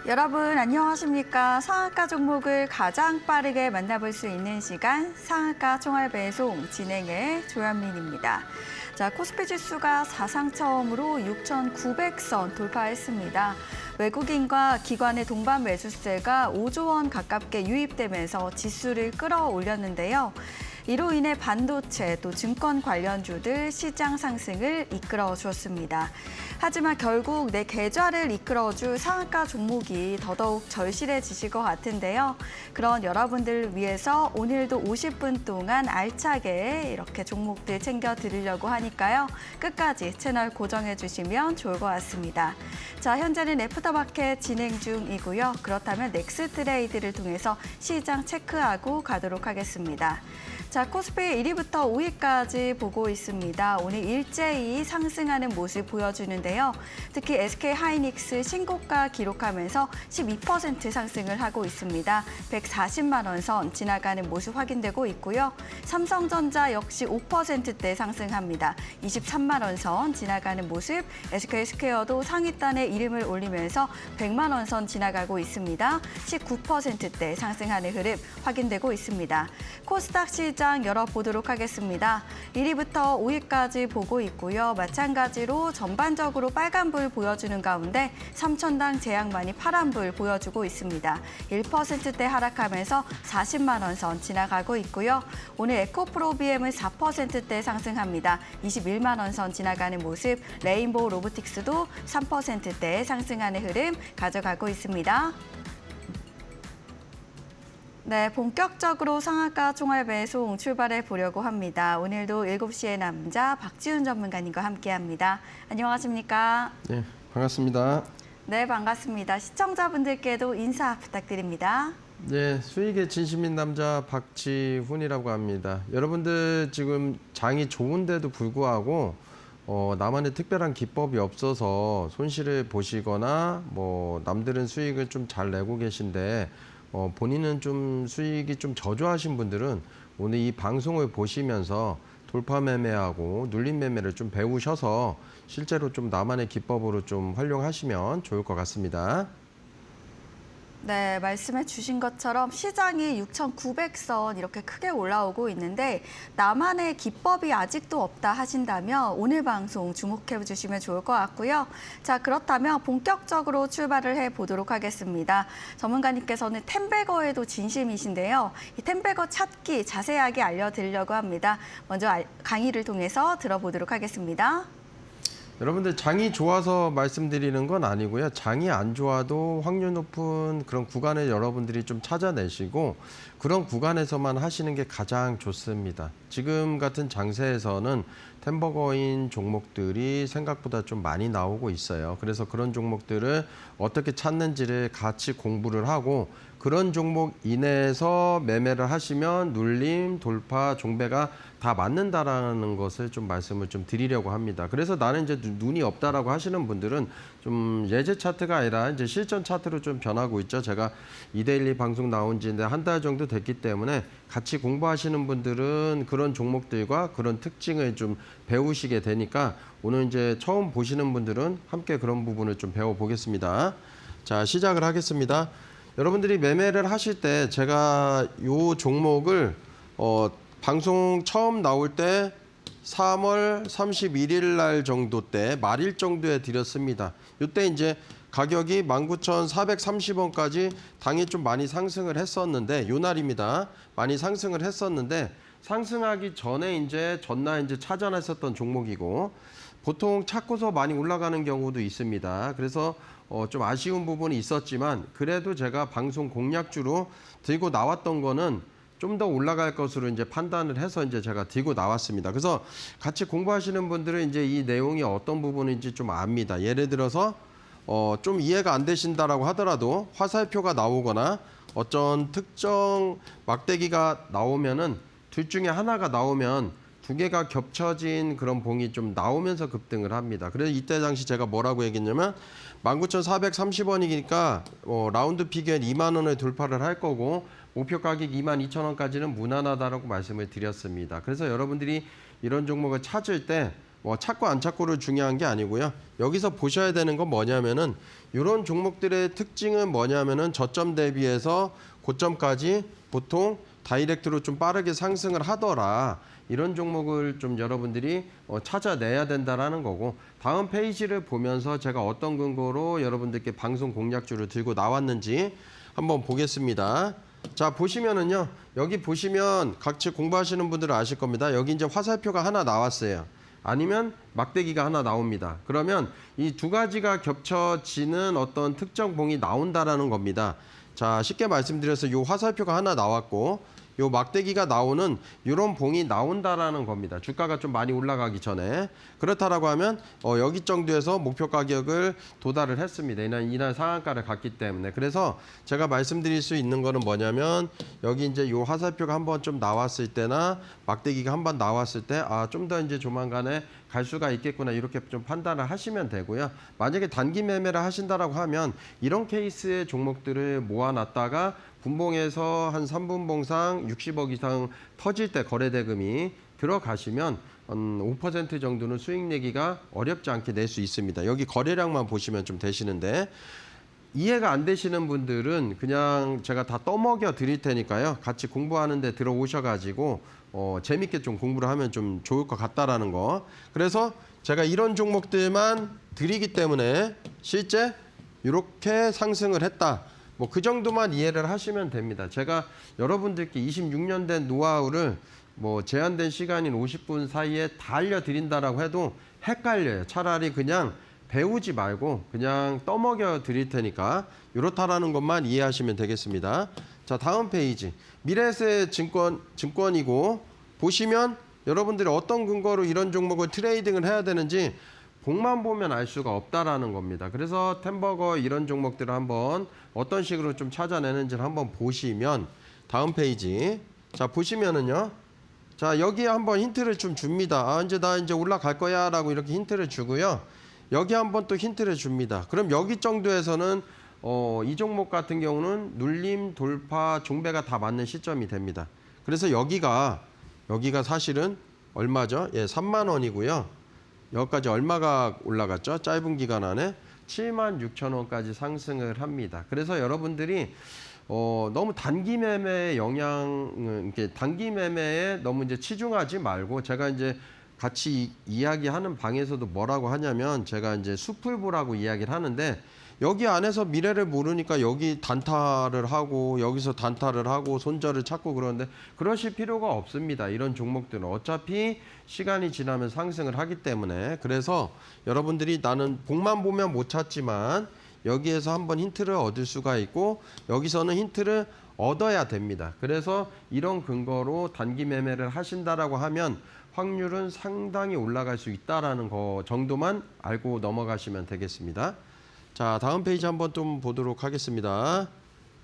여러분 안녕하십니까? 상한가 종목을 가장 빠르게 만나볼 수 있는 시간 상한가 총알배송 진행의 조현민입니다. 자, 코스피 지수가 사상 처음으로 6,900선 돌파했습니다. 외국인과 기관의 동반 매수세가 5조 원 가깝게 유입되면서 지수를 끌어올렸는데요. 이로 인해 반도체 또 증권 관련주들 시장 상승을 이끌어 주었습니다. 하지만 결국 내 계좌를 이끌어줄 상한가 종목이 더더욱 절실해지실 것 같은데요. 그런 여러분들을 위해서 오늘도 50분 동안 알차게 이렇게 종목들 챙겨드리려고 하니까요. 끝까지 채널 고정해 주시면 좋을 것 같습니다. 자, 현재는 애프터마켓 진행 중이고요. 그렇다면 넥스트레이드를 통해서 시장 체크하고 가도록 하겠습니다. 자, 코스피 1위부터 5위까지 보고 있습니다. 오늘 일제히 상승하는 모습 보여주는데요. 특히 SK하이닉스 신고가 기록하면서 12% 상승을 하고 있습니다. 140만 원 선 지나가는 모습 확인되고 있고요. 삼성전자 역시 5%대 상승합니다. 23만 원 선 지나가는 모습, SK스퀘어도 상위단에 이름을 올리면서 100만 원 선 지나가고 있습니다. 19%대 상승하는 흐름 확인되고 있습니다. 코스닥 시장 열어보도록 하겠습니다. 1위부터 5위까지 보고 있고요. 마찬가지로 전반적으로 빨간불 보여주는 가운데 3천당 제약만이 파란불 보여주고 있습니다. 1%대 하락하면서 40만 원 선 지나가고 있고요. 오늘 에코프로비엠은 4%대 상승합니다. 21만 원 선 지나가는 모습, 레인보우 로보틱스도 3%대 상승하는 흐름 가져가고 있습니다. 네, 본격적으로 상한가 총알 배송 출발해 보려고 합니다. 오늘도 7시의 남자 박지훈 전문가님과 함께합니다. 안녕하십니까? 네, 반갑습니다. 네, 반갑습니다. 시청자분들께도 인사 부탁드립니다. 네, 수익의 진심인 남자 박지훈이라고 합니다. 여러분들 지금 장이 좋은데도 불구하고 나만의 특별한 기법이 없어서 손실을 보시거나 남들은 수익을 좀 잘 내고 계신데 본인은 좀 수익이 좀 저조하신 분들은 오늘 이 방송을 보시면서 돌파 매매하고 눌림 매매를 좀 배우셔서 실제로 좀 나만의 기법으로 좀 활용하시면 좋을 것 같습니다. 네, 말씀해 주신 것처럼 시장이 6,900선 이렇게 크게 올라오고 있는데 나만의 기법이 아직도 없다 하신다면 오늘 방송 주목해 주시면 좋을 것 같고요. 자, 그렇다면 본격적으로 출발을 해 보도록 하겠습니다. 전문가님께서는 템베거에도 진심이신데요. 이 템베거 찾기 자세하게 알려드리려고 합니다. 먼저 강의를 통해서 들어보도록 하겠습니다. 여러분들 장이 좋아서 말씀드리는 건 아니고요. 장이 안 좋아도 확률 높은 그런 구간을 여러분들이 좀 찾아내시고 그런 구간에서만 하시는 게 가장 좋습니다. 지금 같은 장세에서는 템버거인 종목들이 생각보다 좀 많이 나오고 있어요. 그래서 그런 종목들을 어떻게 찾는지를 같이 공부를 하고 그런 종목 이내에서 매매를 하시면 눌림, 돌파, 종배가 다 맞는다라는 것을 좀 말씀을 좀 드리려고 합니다. 그래서 나는 이제 눈이 없다라고 하시는 분들은 좀 예제 차트가 아니라 이제 실전 차트로 좀 변하고 있죠. 제가 이데일리 방송 나온 지 한 달 정도 됐기 때문에 같이 공부하시는 분들은 그런 종목들과 그런 특징을 좀 배우시게 되니까 오늘 이제 처음 보시는 분들은 함께 그런 부분을 좀 배워보겠습니다. 자, 시작을 하겠습니다. 여러분들이 매매를 하실 때 제가 이 종목을 방송 처음 나올 때 3월 31일 날 정도 때 말일 정도에 드렸습니다. 이때 이제 가격이 19,430원까지 당일 좀 많이 상승을 했었는데 요 날입니다. 많이 상승을 했었는데 상승하기 전에 이제 전날 이제 찾아냈었던 종목이고 보통 찾고서 많이 올라가는 경우도 있습니다. 그래서 좀 아쉬운 부분이 있었지만 그래도 제가 방송 공략주로 들고 나왔던 거는 좀 더 올라갈 것으로 이제 판단을 해서 이제 제가 들고 나왔습니다. 그래서 같이 공부하시는 분들은 이제 이 내용이 어떤 부분인지 좀 압니다. 예를 들어서 좀 이해가 안 되신다라고 하더라도 화살표가 나오거나 어떤 특정 막대기가 나오면은 둘 중에 하나가 나오면 두 개가 겹쳐진 그런 봉이 좀 나오면서 급등을 합니다. 그래서 이때 당시 제가 뭐라고 얘기했냐면 19,430원이니까 라운드 피겨엔 2만 원을 돌파를 할 거고 목표 가격 22,000원까지는 무난하다라고 말씀을 드렸습니다. 그래서 여러분들이 이런 종목을 찾을 때 뭐 찾고 안 찾고를 중요한 게 아니고요. 여기서 보셔야 되는 건 뭐냐면은 이런 종목들의 특징은 뭐냐면은 저점 대비해서 고점까지 보통 다이렉트로 좀 빠르게 상승을 하더라. 이런 종목을 좀 여러분들이 찾아내야 된다라는 거고, 다음 페이지를 보면서 제가 어떤 근거로 여러분들께 방송 공략주를 들고 나왔는지 한번 보겠습니다. 자, 보시면은요. 여기 보시면 같이 공부하시는 분들은 아실 겁니다. 여기 이제 화살표가 하나 나왔어요. 아니면 막대기가 하나 나옵니다. 그러면 이 두 가지가 겹쳐지는 어떤 특정 봉이 나온다라는 겁니다. 자, 쉽게 말씀드려서 이 화살표가 하나 나왔고 요 막대기가 나오는 이런 봉이 나온다라는 겁니다. 주가가 좀 많이 올라가기 전에. 그렇다라고 하면 여기 정도에서 목표 가격을 도달을 했습니다. 이날 상한가를 갔기 때문에. 그래서 제가 말씀드릴 수 있는 거는 뭐냐면 여기 이제 요 화살표가 한번 좀 나왔을 때나 막대기가 한번 나왔을 때 좀 더 이제 조만간에 갈 수가 있겠구나 이렇게 좀 판단을 하시면 되고요. 만약에 단기 매매를 하신다라고 하면 이런 케이스의 종목들을 모아놨다가 분봉에서 한 3분봉상 60억 이상 터질 때 거래대금이 들어가시면 5% 정도는 수익 내기가 어렵지 않게 낼 수 있습니다. 여기 거래량만 보시면 좀 되시는데, 이해가 안 되시는 분들은 그냥 제가 다 떠먹여 드릴 테니까요. 같이 공부하는데 들어오셔가지고 재밌게 좀 공부를 하면 좀 좋을 것 같다라는 거. 그래서 제가 이런 종목들만 드리기 때문에 실제 이렇게 상승을 했다. 뭐 그 정도만 이해를 하시면 됩니다. 제가 여러분들께 26년 된 노하우를 뭐 제한된 시간인 50분 사이에 다 알려드린다라고 해도 헷갈려요. 차라리 그냥 배우지 말고 그냥 떠먹여 드릴 테니까 이렇다라는 것만 이해하시면 되겠습니다. 자, 다음 페이지. 미래세 증권이고 보시면 여러분들이 어떤 근거로 이런 종목을 트레이딩을 해야 되는지 봉만 보면 알 수가 없다라는 겁니다. 그래서 템버거 이런 종목들을 한번 어떤 식으로 좀 찾아내는지를 한번 보시면 다음 페이지. 자, 보시면은요. 자, 여기에 한번 힌트를 좀 줍니다. 이제 나 이제 올라갈 거야 라고 이렇게 힌트를 주고요. 여기 한번 또 힌트를 줍니다. 그럼 여기 정도에서는 이 종목 같은 경우는 눌림, 돌파, 종배가 다 맞는 시점이 됩니다. 그래서 여기가 사실은 얼마죠? 예, 3만 원이고요. 여기까지 얼마가 올라갔죠? 짧은 기간 안에 76,000원까지 상승을 합니다. 그래서 여러분들이 너무 단기 매매의 이렇게 단기 매매에 너무 이제 치중하지 말고, 제가 이제 같이 이야기하는 방에서도 뭐라고 하냐면 제가 이제 숲을 보라고 이야기를 하는데, 여기 안에서 미래를 모르니까 여기 단타를 하고 여기서 단타를 하고 손절을 찾고 그러는데 그러실 필요가 없습니다. 이런 종목들은 어차피 시간이 지나면 상승을 하기 때문에. 그래서 여러분들이 나는 봉만 보면 못 찾지만 여기에서 한번 힌트를 얻을 수가 있고 여기서는 힌트를 얻어야 됩니다. 그래서 이런 근거로 단기 매매를 하신다라고 하면 확률은 상당히 올라갈 수 있다라는 거 정도만 알고 넘어가시면 되겠습니다. 자, 다음 페이지 한번 좀 보도록 하겠습니다.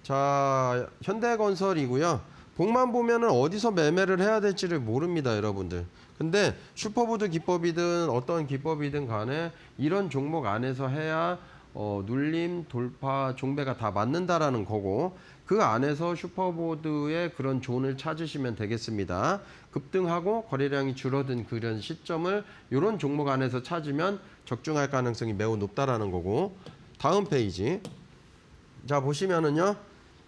자, 현대건설이고요. 봉만 보면은 어디서 매매를 해야 될지를 모릅니다, 여러분들. 근데 슈퍼보드 기법이든 어떤 기법이든 간에 이런 종목 안에서 해야 눌림, 돌파, 종배가 다 맞는다라는 거고, 그 안에서 슈퍼보드의 그런 존을 찾으시면 되겠습니다. 급등하고 거래량이 줄어든 그런 시점을 이런 종목 안에서 찾으면 적중할 가능성이 매우 높다라는 거고. 다음 페이지. 자, 보시면은요.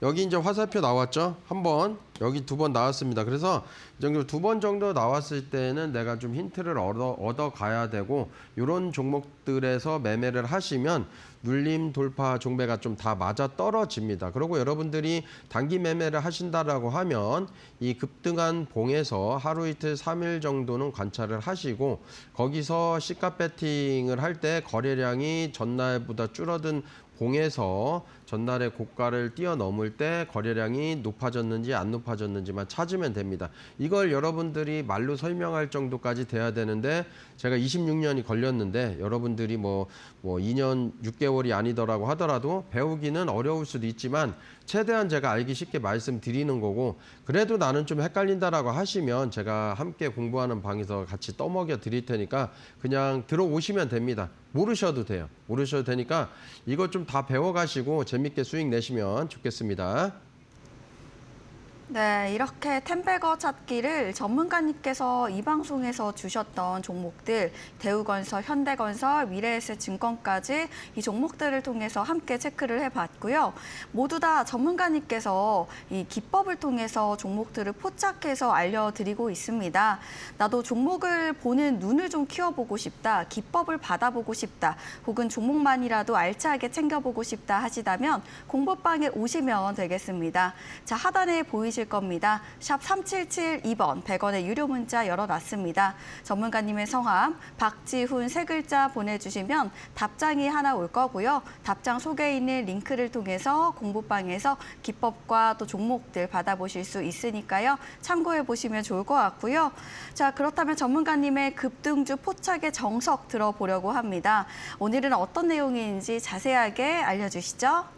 여기 이제 화살표 나왔죠? 한 번, 여기 두 번 나왔습니다. 그래서 이 정도 두 번 정도 나왔을 때는 내가 좀 힌트를 얻어 가야 되고, 이런 종목들에서 매매를 하시면 눌림, 돌파, 종배가 좀 다 맞아 떨어집니다. 그리고 여러분들이 단기 매매를 하신다라고 하면 이 급등한 봉에서 하루 이틀 3일 정도는 관찰을 하시고, 거기서 시가 배팅을 할 때 거래량이 전날보다 줄어든 봉에서 전날의 고가를 뛰어넘을 때 거래량이 높아졌는지 안 높아졌는지만 찾으면 됩니다. 이걸 여러분들이 말로 설명할 정도까지 돼야 되는데 제가 26년이 걸렸는데 여러분들이 뭐 2년 6개월이 아니더라고 하더라도 배우기는 어려울 수도 있지만 최대한 제가 알기 쉽게 말씀드리는 거고, 그래도 나는 좀 헷갈린다라고 하시면 제가 함께 공부하는 방에서 같이 떠먹여 드릴 테니까 그냥 들어오시면 됩니다. 모르셔도 돼요. 모르셔도 되니까 이거 좀 다 배워가시고 재밌게 수익 내시면 좋겠습니다. 네, 이렇게 템베거 찾기를 전문가님께서 이 방송에서 주셨던 종목들, 대우건설, 현대건설, 미래에셋증권까지 이 종목들을 통해서 함께 체크를 해봤고요. 모두 다 전문가님께서 이 기법을 통해서 종목들을 포착해서 알려드리고 있습니다. 나도 종목을 보는 눈을 좀 키워보고 싶다, 기법을 받아보고 싶다, 혹은 종목만이라도 알차게 챙겨보고 싶다 하시다면 공부방에 오시면 되겠습니다. 자, 하단에 보이실 겁니다. 샵 3772번 100원의 유료 문자 열어놨습니다. 전문가님의 성함 박지훈 3글자 보내주시면 답장이 하나 올 거고요. 답장 속에 있는 링크를 통해서 공부방에서 기법과 또 종목들 받아보실 수 있으니까요. 참고해 보시면 좋을 것 같고요. 자, 그렇다면 전문가님의 급등주 포착의 정석 들어보려고 합니다. 오늘은 어떤 내용인지 자세하게 알려주시죠.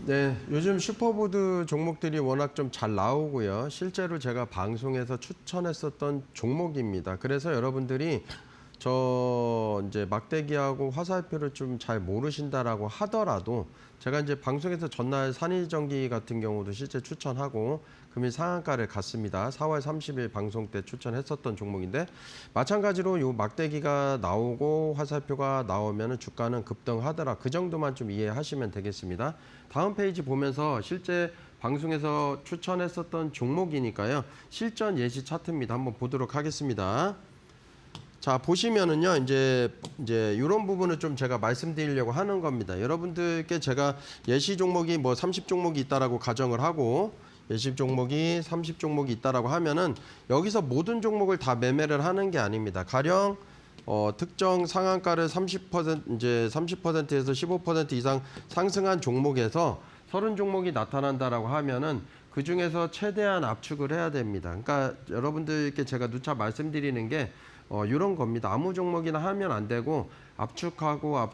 네, 요즘 슈퍼보드 종목들이 워낙 좀 잘 나오고요. 실제로 제가 방송에서 추천했었던 종목입니다. 그래서 여러분들이 저 이제 막대기하고 화살표를 좀 잘 모르신다라고 하더라도 제가 이제 방송에서 전날 산이전기 같은 경우도 실제 추천하고 금일 상한가를 갔습니다. 4월 30일 방송 때 추천했었던 종목인데 마찬가지로 요 막대기가 나오고 화살표가 나오면 주가는 급등하더라. 그 정도만 좀 이해하시면 되겠습니다. 다음 페이지 보면서 실제 방송에서 추천했었던 종목이니까요. 실전 예시 차트입니다. 한번 보도록 하겠습니다. 자, 보시면은요, 이제 이런 부분을 좀 제가 말씀드리려고 하는 겁니다. 여러분들께 제가 예시 종목이 뭐 30종목이 있다라고 가정을 하고 예시 종목이 30종목이 있다라고 하면은 여기서 모든 종목을 다 매매를 하는 게 아닙니다. 가령 특정 상한가를 30%에서 15% 이상 상승한 종목에서 30종목이 나타난다라고 하면은 그 중에서 최대한 압축을 해야 됩니다. 그러니까 여러분들께 제가 누차 말씀드리는 게 이런 겁니다. 아무 종목이나 하면 안 되고 압축해서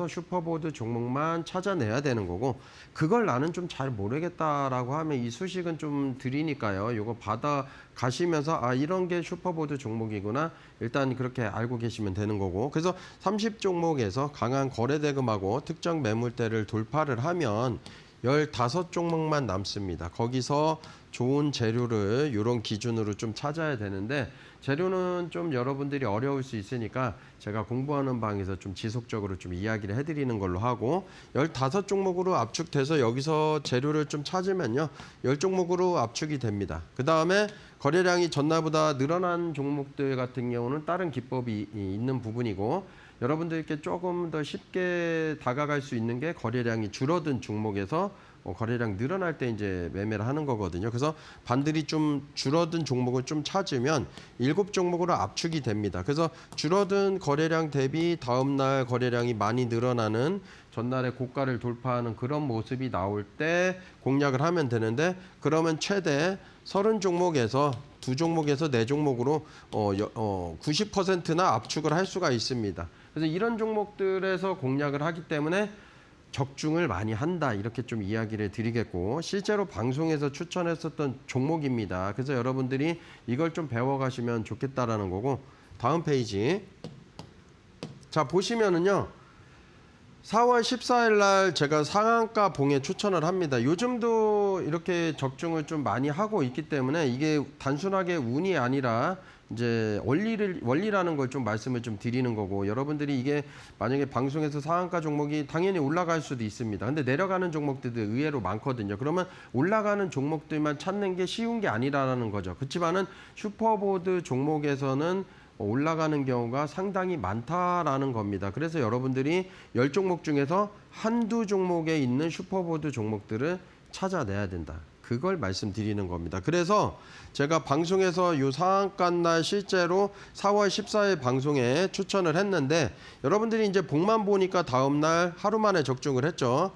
슈퍼보드 종목만 찾아내야 되는 거고 그걸 나는 좀 잘 모르겠다라고 하면 이 수식은 좀 드리니까요. 이거 받아 가시면서 아 이런 게 슈퍼보드 종목이구나. 일단 그렇게 알고 계시면 되는 거고. 그래서 30종목에서 강한 거래 대금하고 특정 매물대를 돌파를 하면 15종목만 남습니다. 거기서 좋은 재료를 이런 기준으로 좀 찾아야 되는데 재료는 좀 여러분들이 어려울 수 있으니까 제가 공부하는 방에서 좀 지속적으로 좀 이야기를 해드리는 걸로 하고 15종목으로 압축돼서 여기서 재료를 좀 찾으면요. 10종목으로 압축이 됩니다. 그 다음에 거래량이 전날보다 늘어난 종목들 같은 경우는 다른 기법이 있는 부분이고 여러분들께 조금 더 쉽게 다가갈 수 있는 게 거래량이 줄어든 종목에서 거래량 늘어날 때 이제 매매를 하는 거거든요. 그래서 반들이 좀 줄어든 종목을 좀 찾으면 7종목으로 압축이 됩니다. 그래서 줄어든 거래량 대비 다음날 거래량이 많이 늘어나는 전날의 고가를 돌파하는 그런 모습이 나올 때 공략을 하면 되는데 그러면 최대 30종목에서 2종목에서 4종목으로 90%나 압축을 할 수가 있습니다. 그래서 이런 종목들에서 공략을 하기 때문에 적중을 많이 한다 이렇게 좀 이야기를 드리겠고 실제로 방송에서 추천했었던 종목입니다. 그래서 여러분들이 이걸 좀 배워가시면 좋겠다라는 거고 다음 페이지 자 보시면은요 4월 14일 날 제가 상한가 봉에 추천을 합니다. 요즘도 이렇게 적중을 좀 많이 하고 있기 때문에 이게 단순하게 운이 아니라 이제 원리라는 걸 좀 말씀을 좀 드리는 거고 여러분들이 이게 만약에 방송에서 상한가 종목이 당연히 올라갈 수도 있습니다. 근데 내려가는 종목들도 의외로 많거든요. 그러면 올라가는 종목들만 찾는 게 쉬운 게 아니라는 거죠. 그렇지만은 슈퍼보드 종목에서는 올라가는 경우가 상당히 많다라는 겁니다. 그래서 여러분들이 10종목 중에서 한두 종목에 있는 슈퍼보드 종목들을 찾아내야 된다. 그걸 말씀드리는 겁니다. 그래서 제가 방송에서 이 상한가 날 실제로 4월 14일 방송에 추천을 했는데 여러분들이 이제 봉만 보니까 다음 날 하루 만에 적중을 했죠.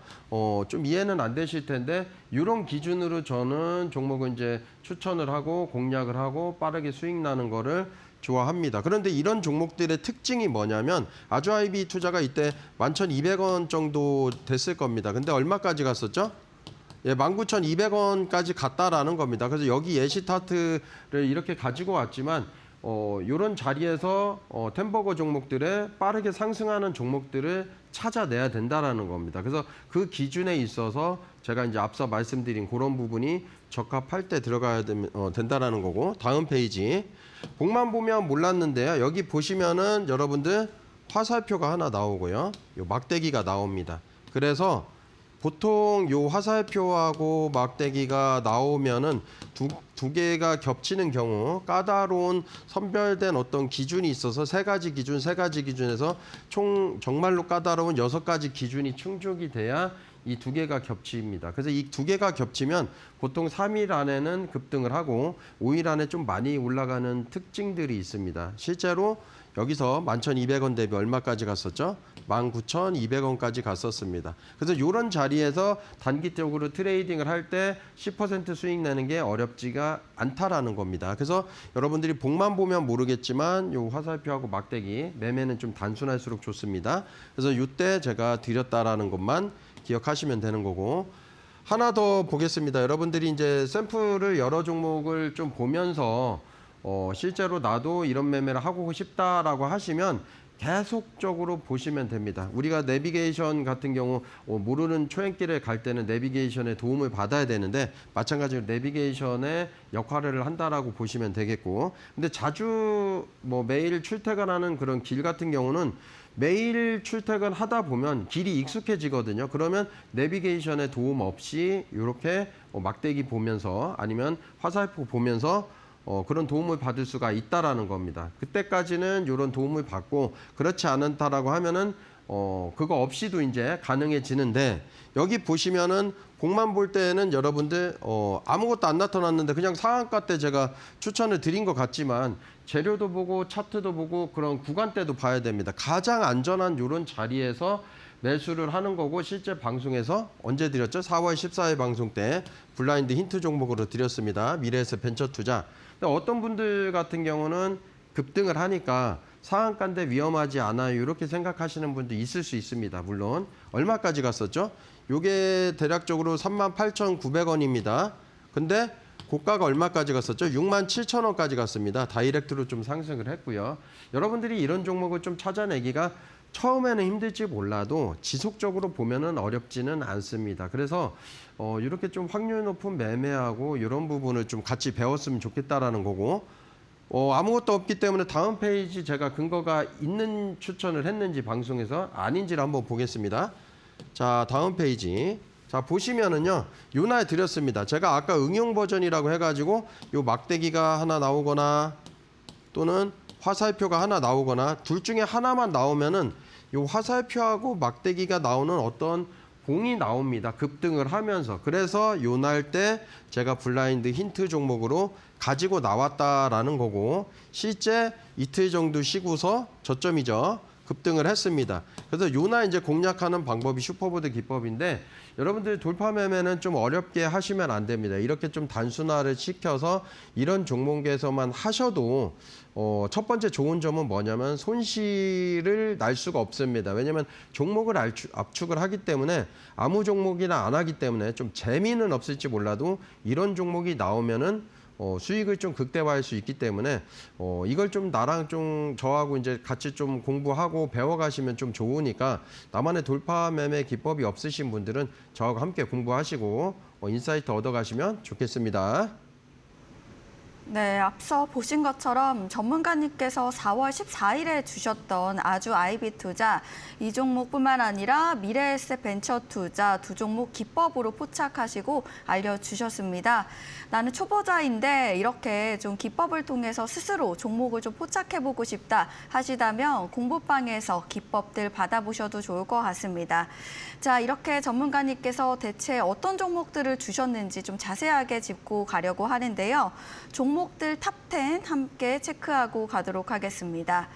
좀 이해는 안 되실 텐데 이런 기준으로 저는 종목은 이제 추천을 하고 공략을 하고 빠르게 수익 나는 거를 좋아합니다. 그런데 이런 종목들의 특징이 뭐냐면 아주아이비 투자가 이때 11,200원 정도 됐을 겁니다. 근데 얼마까지 갔었죠? 예, 19,200원까지 갔다라는 겁니다. 그래서 여기 예시 차트를 이렇게 가지고 왔지만 이런 자리에서 템버거 종목들에 빠르게 상승하는 종목들을 찾아내야 된다라는 겁니다. 그래서 그 기준에 있어서 제가 이제 앞서 말씀드린 그런 부분이 적합할 때 들어가야 된다라는 거고, 다음 페이지 복만 보면 몰랐는데요. 여기 보시면은 여러분들 화살표가 하나 나오고요, 요 막대기가 나옵니다. 그래서 보통 요 화살표하고 막대기가 나오면은 두 개가 겹치는 경우 까다로운 선별된 어떤 기준이 있어서 세 가지 기준에서 총 정말로 까다로운 6가지 기준이 충족이 돼야 이 두 개가 겹칩니다. 그래서 이 두 개가 겹치면 보통 3일 안에는 급등을 하고 5일 안에 좀 많이 올라가는 특징들이 있습니다. 실제로 여기서 11,200원 대비 얼마까지 갔었죠? 19,200원까지 갔었습니다. 그래서 이런 자리에서 단기적으로 트레이딩을 할 때 10% 수익 내는 게 어렵지가 않다라는 겁니다. 그래서 여러분들이 복만 보면 모르겠지만 요 화살표하고 막대기 매매는 좀 단순할수록 좋습니다. 그래서 이때 제가 드렸다라는 것만 기억하시면 되는 거고, 하나 더 보겠습니다. 여러분들이 이제 샘플을 여러 종목을 좀 보면서 실제로 나도 이런 매매를 하고 싶다라고 하시면 계속적으로 보시면 됩니다. 우리가 내비게이션 같은 경우 모르는 초행길에 갈 때는 내비게이션의 도움을 받아야 되는데 마찬가지로 내비게이션의 역할을 한다라고 보시면 되겠고, 근데 자주 매일 출퇴근하는 그런 길 같은 경우는 매일 출퇴근 하다 보면 길이 익숙해지거든요. 그러면 내비게이션의 도움 없이 이렇게 막대기 보면서 아니면 화살표 보면서 그런 도움을 받을 수가 있다라는 겁니다. 그때까지는 이런 도움을 받고, 그렇지 않다라고 하면은 그거 없이도 이제 가능해지는데, 여기 보시면은 복만 볼 때는 여러분들 아무것도 안 나타났는데 그냥 상한가 때 제가 추천을 드린 것 같지만 재료도 보고 차트도 보고 그런 구간대도 봐야 됩니다. 가장 안전한 이런 자리에서 매수를 하는 거고, 실제 방송에서 언제 드렸죠? 4월 14일 방송 때 블라인드 힌트 종목으로 드렸습니다. 미래에셋 벤처 투자. 근데 어떤 분들 같은 경우는 급등을 하니까 상한가인데 위험하지 않아요, 이렇게 생각하시는 분도 있을 수 있습니다. 물론 얼마까지 갔었죠? 요게 대략적으로 38,900원입니다. 근데 고가가 얼마까지 갔었죠? 67,000원까지 갔습니다. 다이렉트로 좀 상승을 했고요. 여러분들이 이런 종목을 좀 찾아내기가 처음에는 힘들지 몰라도 지속적으로 보면은 어렵지는 않습니다. 그래서 이렇게 좀 확률 높은 매매하고 이런 부분을 좀 같이 배웠으면 좋겠다라는 거고, 아무것도 없기 때문에 다음 페이지 제가 근거가 있는 추천을 했는지 방송에서 아닌지를 한번 보겠습니다. 자, 다음 페이지. 자, 보시면은요, 요날 드렸습니다. 제가 아까 응용 버전이라고 해가지고 요 막대기가 하나 나오거나 또는 화살표가 하나 나오거나 둘 중에 하나만 나오면은 요 화살표하고 막대기가 나오는 어떤 봉이 나옵니다. 급등을 하면서. 그래서 요날 때 제가 블라인드 힌트 종목으로 가지고 나왔다라는 거고, 실제 이틀 정도 쉬고서 저점이죠, 급등을 했습니다. 그래서 요날 이제 공략하는 방법이 슈퍼보드 기법인데, 여러분들 돌파 매매는 좀 어렵게 하시면 안 됩니다. 이렇게 좀 단순화를 시켜서 이런 종목에서만 하셔도 첫 번째 좋은 점은 뭐냐면 손실을 날 수가 없습니다. 왜냐하면 종목을 압축을 하기 때문에 아무 종목이나 안 하기 때문에 좀 재미는 없을지 몰라도 이런 종목이 나오면은 수익을 좀 극대화할 수 있기 때문에 이걸 좀 나랑 좀 저하고 이제 같이 좀 공부하고 배워가시면 좀 좋으니까, 나만의 돌파 매매 기법이 없으신 분들은 저하고 함께 공부하시고 인사이트 얻어가시면 좋겠습니다. 네, 앞서 보신 것처럼 전문가님께서 4월 14일에 주셨던 아주 아이비 투자 이 종목뿐만 아니라 미래에셋 벤처 투자 두 종목 기법으로 포착하시고 알려주셨습니다. 나는 초보자인데 이렇게 좀 기법을 통해서 스스로 종목을 좀 포착해보고 싶다 하시다면 공부방에서 기법들 받아보셔도 좋을 것 같습니다. 자, 이렇게 전문가님께서 대체 어떤 종목들을 주셨는지 좀 자세하게 짚고 가려고 하는데요. 종목들 탑10 함께 체크하고 가도록 하겠습니다.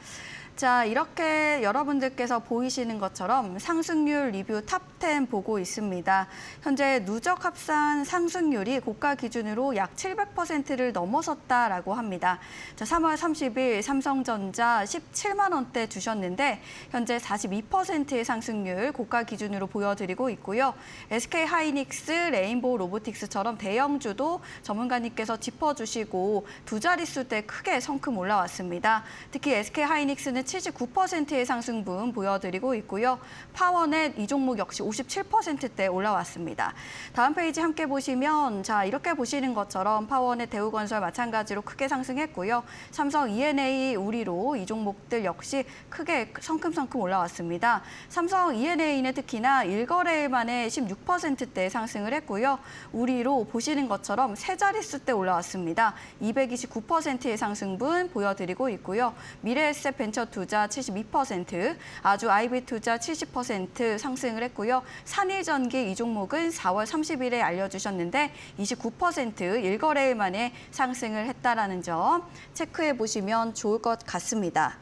자, 이렇게 여러분들께서 보이시는 것처럼 상승률 리뷰 탑10 보고 있습니다. 현재 누적 합산 상승률이 고가 기준으로 약 700%를 넘어섰다라고 합니다. 자, 3월 30일 삼성전자 17만 원대 주셨는데 현재 42%의 상승률 고가 기준으로 보여드리고 있고요. SK하이닉스, 레인보우 로보틱스처럼 대형주도 전문가님께서 짚어주시고 두 자릿수대 크게 성큼 올라왔습니다. 특히 SK하이닉스는 79%의 상승분 보여드리고 있고요. 파워넷 이 종목 역시 57%대 올라왔습니다. 다음 페이지 함께 보시면 자 이렇게 보시는 것처럼 파워넷, 대우건설 마찬가지로 크게 상승했고요. 삼성 E&A 우리로 이 종목들 역시 크게 성큼성큼 올라왔습니다. 삼성 E&A는 특히나 1거래일 만에 16%대 상승을 했고요. 우리로 보시는 것처럼 세 자릿수대 올라왔습니다. 229%의 상승분 보여드리고 있고요. 미래에셋 벤처 투자 72%, 아주 IB 투자 70% 상승을 했고요. 산일전기 이 종목은 4월 30일에 알려주셨는데 29% 1거래일 만에 상승을 했다라는 점 체크해 보시면 좋을 것 같습니다.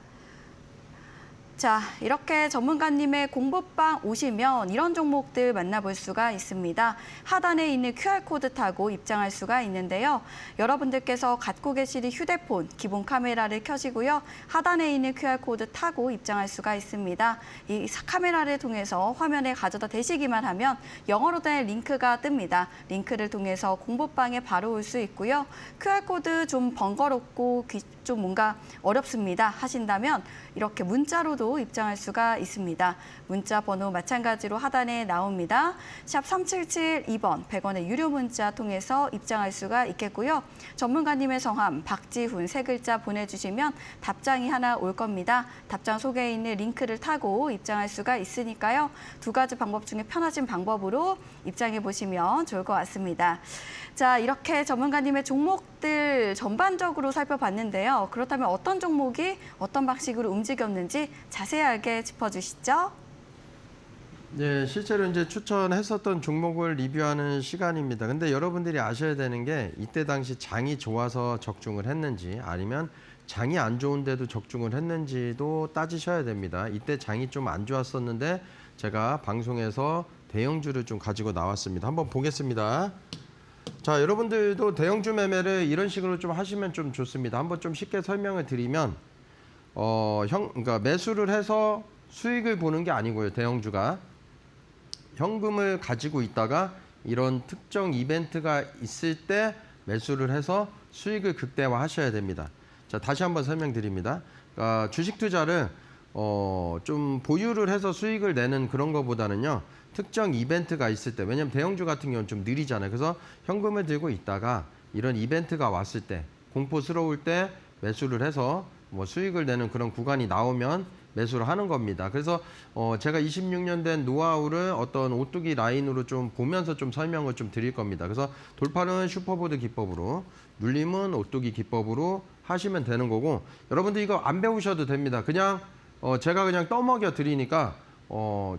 자, 이렇게 전문가님의 공부방 오시면 이런 종목들 만나볼 수가 있습니다. 하단에 있는 QR코드 타고 입장할 수가 있는데요. 여러분들께서 갖고 계시는 휴대폰 기본 카메라를 켜시고요. 하단에 있는 QR코드 타고 입장할 수가 있습니다. 이 카메라를 통해서 화면에 가져다 대시기만 하면 영어로 된 링크가 뜹니다. 링크를 통해서 공부방에 바로 올 수 있고요. QR코드 좀 번거롭고 좀 뭔가 어렵습니다 하신다면 이렇게 문자로도 입장할 수가 있습니다. 문자 번호 마찬가지로 하단에 나옵니다. 샵 3772번 100원의 유료 문자 통해서 입장할 수가 있겠고요. 전문가님의 성함 박지훈 세 글자 보내주시면 답장이 하나 올 겁니다. 답장 속에 있는 링크를 타고 입장할 수가 있으니까요. 두 가지 방법 중에 편하신 방법으로 입장해 보시면 좋을 것 같습니다. 자, 이렇게 전문가님의 종목들 전반적으로 살펴봤는데요. 그렇다면 어떤 종목이 어떤 방식으로 움직였는지 자세하게 짚어주시죠. 네, 실제로 이제 추천했었던 종목을 리뷰하는 시간입니다. 근데 여러분들이 아셔야 되는 게 이때 당시 장이 좋아서 적중을 했는지 아니면 장이 안 좋은데도 적중을 했는지도 따지셔야 됩니다. 이때 장이 좀 안 좋았었는데 제가 방송에서 대형주를 좀 가지고 나왔습니다. 한번 보겠습니다. 자, 여러분들도 대형주 매매를 이런 식으로 좀 하시면 좀 좋습니다. 한번 좀 쉽게 설명을 드리면 그러니까 매수를 해서 수익을 보는 게 아니고요. 대형주가 현금을 가지고 있다가 이런 특정 이벤트가 있을 때 매수를 해서 수익을 극대화하셔야 됩니다. 자, 다시 한번 설명드립니다. 그러니까 주식 투자를 좀 보유를 해서 수익을 내는 그런 거보다는요. 특정 이벤트가 있을 때, 왜냐하면 대형주 같은 경우는 좀 느리잖아요. 그래서 현금을 들고 있다가 이런 이벤트가 왔을 때, 공포스러울 때 매수를 해서 뭐 수익을 내는 그런 구간이 나오면 매수를 하는 겁니다. 그래서 제가 26년 된 노하우를 어떤 오뚜기 라인으로 좀 보면서 좀 설명을 좀 드릴 겁니다. 그래서 돌파는 슈퍼보드 기법으로, 눌림은 오뚜기 기법으로 하시면 되는 거고, 여러분들 이거 안 배우셔도 됩니다. 그냥 제가 그냥 떠먹여 드리니까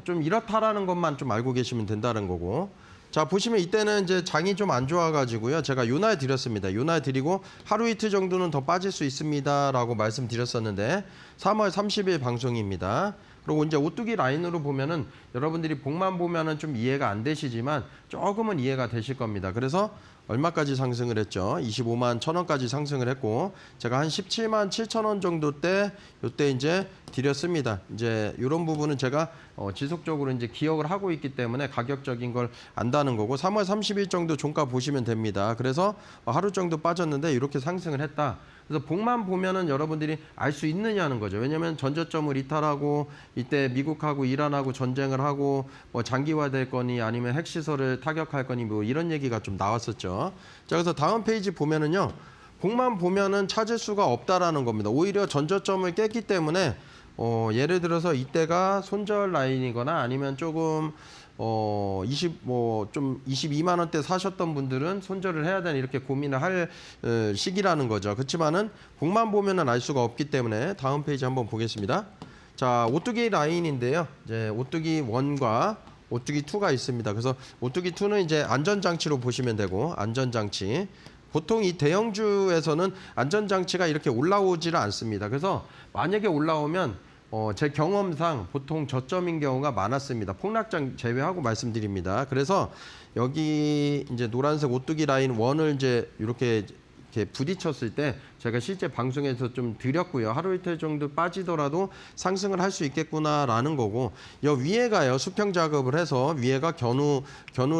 좀 이렇다라는 것만 좀 알고 계시면 된다는 거고. 자, 보시면 이때는 이제 장이 좀 안 좋아가지고요. 제가 요날 드렸습니다. 요날 드리고 하루 이틀 정도는 더 빠질 수 있습니다라고 말씀드렸었는데 3월 30일 방송입니다. 그리고 이제 오뚜기 라인으로 보면은 여러분들이 복만 보면은 좀 이해가 안 되시지만 조금은 이해가 되실 겁니다. 그래서 얼마까지 상승을 했죠? 25만 1,000원까지 상승을 했고 제가 한 17만 7,000원 정도 때 요때 이제 드렸습니다. 이제 이런 부분은 제가 지속적으로 이제 기억을 하고 있기 때문에 가격적인 걸 안다는 거고 3월 30일 정도 종가 보시면 됩니다. 그래서 하루 정도 빠졌는데 이렇게 상승을 했다. 그래서 복만 보면은 여러분들이 알 수 있느냐는 거죠. 왜냐하면 전저점을 이탈하고 이때 미국하고 이란하고 전쟁을 하고 뭐 장기화될 거니 아니면 핵시설을 타격할 거니 뭐 이런 얘기가 좀 나왔었죠. 자, 그래서 다음 페이지 보면은요. 복만 보면은 찾을 수가 없다라는 겁니다. 오히려 전저점을 깼기 때문에 예를 들어서 이때가 손절 라인이거나 아니면 조금 22만 원대 사셨던 분들은 손절을 해야 되는 이렇게 고민을 할 시기라는 거죠. 그렇지만은 복만 보면은 알 수가 없기 때문에 다음 페이지 한번 보겠습니다. 자, 오뚜기 라인인데요. 이제 오뚜기 1과 오뚜기 2가 있습니다. 그래서 오뚜기 2는 이제 안전장치로 보시면 되고 안전장치. 보통 이 대형주에서는 안전장치가 이렇게 올라오지를 않습니다. 그래서 만약에 올라오면 제 경험상 보통 저점인 경우가 많았습니다. 폭락장 제외하고 말씀드립니다. 그래서 여기 이제 노란색 오뚜기 라인 원을 이제 이렇게 부딪혔을 때 제가 실제 방송에서 좀 드렸고요. 하루 이틀 정도 빠지더라도 상승을 할 수 있겠구나라는 거고, 여 위에가요 수평 작업을 해서 위에가 견우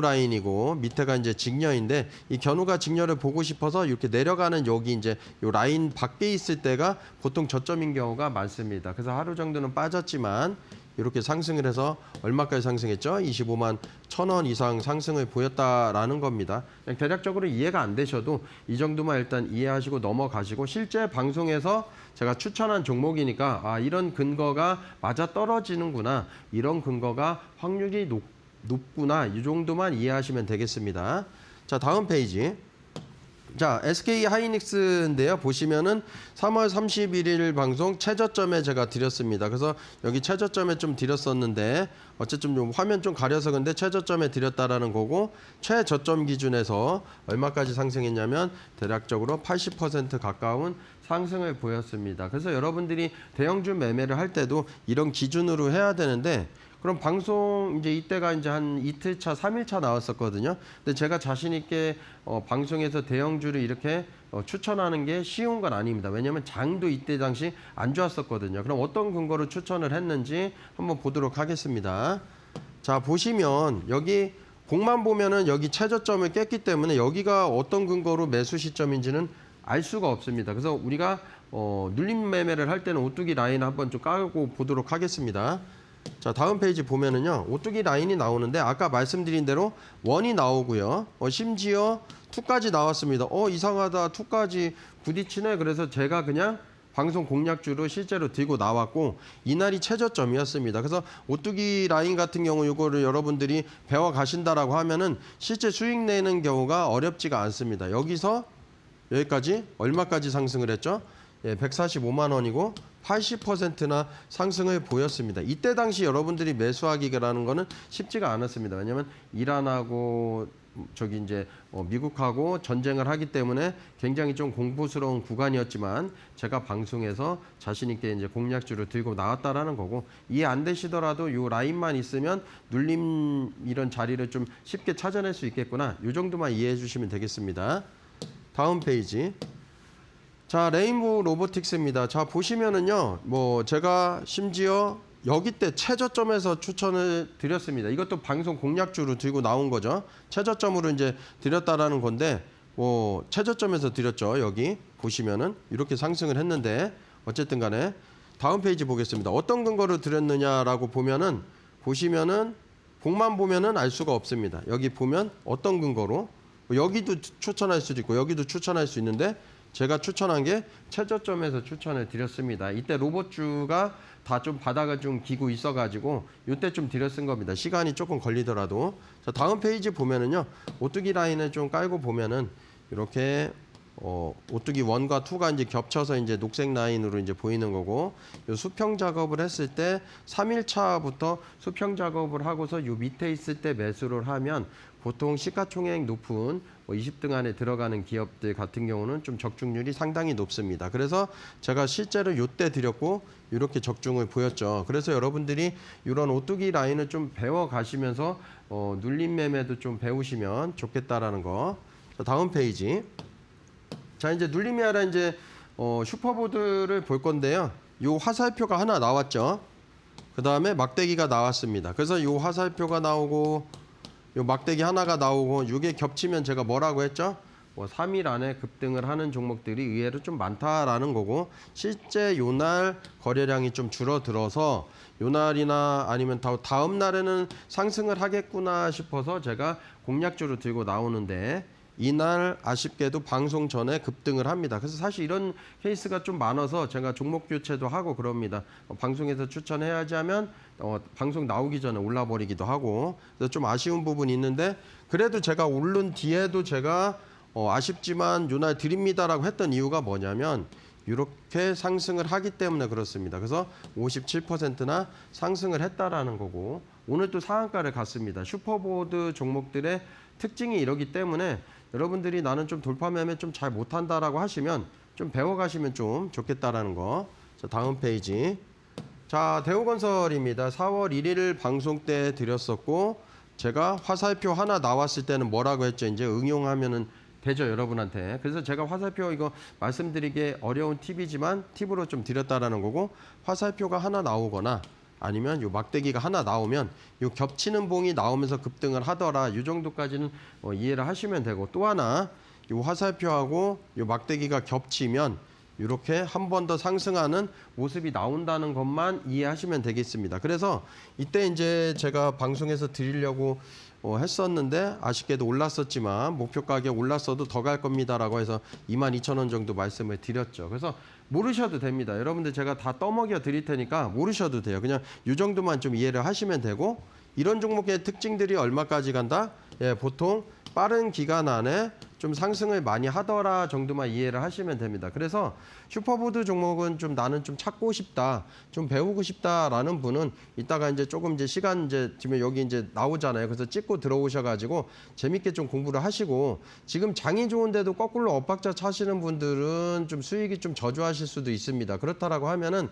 라인이고 밑에가 이제 직녀인데, 이 견우가 직녀를 보고 싶어서 이렇게 내려가는 여기 이제 요 라인 밖에 있을 때가 보통 저점인 경우가 많습니다. 그래서 하루 정도는 빠졌지만 이렇게 상승을 해서 얼마까지 상승했죠? 25만 1,000원 이상 상승을 보였다라는 겁니다. 그냥 대략적으로 이해가 안 되셔도 이 정도만 일단 이해하시고 넘어가시고, 실제 방송에서 제가 추천한 종목이니까 이런 근거가 맞아 떨어지는구나, 이런 근거가 확률이 높구나, 이 정도만 이해하시면 되겠습니다. 자, 다음 페이지. 자, SK 하이닉스인데요. 보시면은 3월 31일 방송 최저점에 제가 드렸습니다. 그래서 여기 최저점에 좀 드렸었는데, 어쨌든 좀 화면 좀 가려서 근데 최저점에 드렸다라는 거고, 최저점 기준에서 얼마까지 상승했냐면 대략적으로 80% 가까운 상승을 보였습니다. 그래서 여러분들이 대형주 매매를 할 때도 이런 기준으로 해야 되는데, 그럼 방송 이제 이때가 이제 한 이틀차, 3일차 나왔었거든요. 근데 제가 자신 있게 방송에서 대형주를 이렇게 추천하는 게 쉬운 건 아닙니다. 왜냐하면 장도 이때 당시 안 좋았었거든요. 그럼 어떤 근거로 추천을 했는지 한번 보도록 하겠습니다. 자, 보시면 여기 공만 보면은 여기 최저점을 깼기 때문에 여기가 어떤 근거로 매수 시점인지는 알 수가 없습니다. 그래서 우리가 눌림 매매를 할 때는 오뚜기 라인 한번 좀 까고 보도록 하겠습니다. 자, 다음 페이지 보면은요, 오뚜기 라인이 나오는데 아까 말씀드린 대로 원이 나오고요. 심지어 2까지 나왔습니다. 이상하다, 2까지 부딪히네. 그래서 제가 그냥 방송 공략주로 실제로 들고 나왔고, 이날이 최저점이었습니다. 그래서 오뚜기 라인 같은 경우 이거를 여러분들이 배워 가신다라고 하면은 실제 수익 내는 경우가 어렵지가 않습니다. 여기서 여기까지 얼마까지 상승을 했죠? 145만 원이고 80%나 상승을 보였습니다. 이때 당시 여러분들이 매수하기라는 거는 쉽지가 않았습니다. 왜냐하면 이란하고 저기 이제 미국하고 전쟁을 하기 때문에 굉장히 좀 공포스러운 구간이었지만, 제가 방송에서 자신 있게 이제 공략주를 들고 나왔다라는 거고, 이해 안 되시더라도 요 라인만 있으면 눌림 이런 자리를 좀 쉽게 찾아낼 수 있겠구나, 요 정도만 이해해 주시면 되겠습니다. 다음 페이지. 자, 레인보우 로보틱스입니다. 자, 보시면은요, 제가 심지어 여기 때 최저점에서 추천을 드렸습니다. 이것도 방송 공략주로 들고 나온 거죠. 최저점으로 이제 드렸다라는 건데, 최저점에서 드렸죠. 여기 보시면은 이렇게 상승을 했는데, 어쨌든 간에 다음 페이지 보겠습니다. 어떤 근거로 드렸느냐라고 보시면은 공만 보면은 알 수가 없습니다. 여기 보면 어떤 근거로, 여기도 추천할 수도 있고 여기도 추천할 수 있는데, 제가 추천한 게 최저점에서 추천을 드렸습니다. 이때 로봇주가 다 좀 바닥을 좀 기고 있어가지고 이때 좀 드렸은 겁니다. 시간이 조금 걸리더라도. 자, 다음 페이지 보면은요, 오뚜기 라인을 좀 깔고 보면은 이렇게 오뚜기 1과 2가 이제 겹쳐서 이제 녹색 라인으로 이제 보이는 거고, 요 수평 작업을 했을 때 3일차부터 수평 작업을 하고서 요 밑에 있을 때 매수를 하면 보통 시가총액 높은 20등 안에 들어가는 기업들 같은 경우는 좀 적중률이 상당히 높습니다. 그래서 제가 실제로 요때 드렸고 이렇게 적중을 보였죠. 그래서 여러분들이 이런 오뚜기 라인을 좀 배워 가시면서 눌림 매매도 좀 배우시면 좋겠다라는 거. 자, 다음 페이지. 자, 이제 눌림이 아니라 이제 슈퍼보드를 볼 건데요. 요 화살표가 하나 나왔죠. 그 다음에 막대기가 나왔습니다. 그래서 요 화살표가 나오고 요 막대기 하나가 나오고, 이게 겹치면 제가 뭐라고 했죠? 3일 안에 급등을 하는 종목들이 의외로 좀 많다라는 거고, 실제 요날 거래량이 좀 줄어들어서 요날이나 아니면 다음 날에는 상승을 하겠구나 싶어서 제가 공략주로 들고 나오는데, 이날 아쉽게도 방송 전에 급등을 합니다. 그래서 사실 이런 케이스가 좀 많아서 제가 종목 교체도 하고 그럽니다. 방송에서 추천해야지 하면 방송 나오기 전에 올라버리기도 하고, 그래서 좀 아쉬운 부분이 있는데, 그래도 제가 오른 뒤에도 제가 아쉽지만 요날 드립니다라고 했던 이유가 뭐냐면 이렇게 상승을 하기 때문에 그렇습니다. 그래서 57%나 상승을 했다라는 거고, 오늘 또 상한가를 갔습니다. 슈퍼보드 종목들의 특징이 이러기 때문에 여러분들이 나는 좀 돌파 매매 좀 잘 못한다라고 하시면 좀 배워가시면 좀 좋겠다라는 거. 자, 다음 페이지. 자, 대우건설입니다. 4월 1일 방송 때 드렸었고 제가 화살표 하나 나왔을 때는 뭐라고 했죠? 이제 응용하면은 되죠, 여러분한테. 그래서 제가 화살표 이거 말씀드리기 어려운 팁이지만 팁으로 좀 드렸다라는 거고, 화살표가 하나 나오거나 아니면 요 막대기가 하나 나오면 요 겹치는 봉이 나오면서 급등을 하더라. 요 정도까지는 이해를 하시면 되고, 또 하나 요 화살표하고 요 막대기가 겹치면 이렇게 한 번 더 상승하는 모습이 나온다는 것만 이해하시면 되겠습니다. 그래서 이때 이제 제가 방송에서 드리려고 했었는데 아쉽게도 올랐었지만 목표 가격 올랐어도 더 갈 겁니다라고 해서 22,000원 정도 말씀을 드렸죠. 그래서 모르셔도 됩니다. 여러분들 제가 다 떠먹여 드릴 테니까 모르셔도 돼요. 그냥 이 정도만 좀 이해를 하시면 되고, 이런 종목의 특징들이 얼마까지 간다? 예, 보통 빠른 기간 안에 좀 상승을 많이 하더라 정도만 이해를 하시면 됩니다. 그래서 슈퍼보드 종목은 좀 나는 좀 찾고 싶다, 좀 배우고 싶다라는 분은 이따가 이제 조금 이제 시간 이제 지금 여기 이제 나오잖아요. 그래서 찍고 들어오셔가지고 재밌게 좀 공부를 하시고, 지금 장이 좋은데도 거꾸로 엇박자 차시는 분들은 좀 수익이 좀 저조하실 수도 있습니다. 그렇다라고 하면은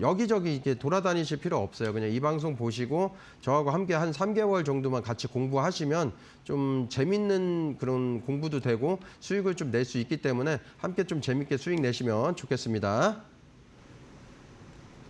여기저기 이렇게 돌아다니실 필요 없어요. 그냥 이 방송 보시고 저하고 함께 한 3개월 정도만 같이 공부하시면 좀 재밌는 그런 공부도 되고 수익을 좀 낼 수 있기 때문에 함께 좀 재밌게 수익 내시면 좋겠습니다.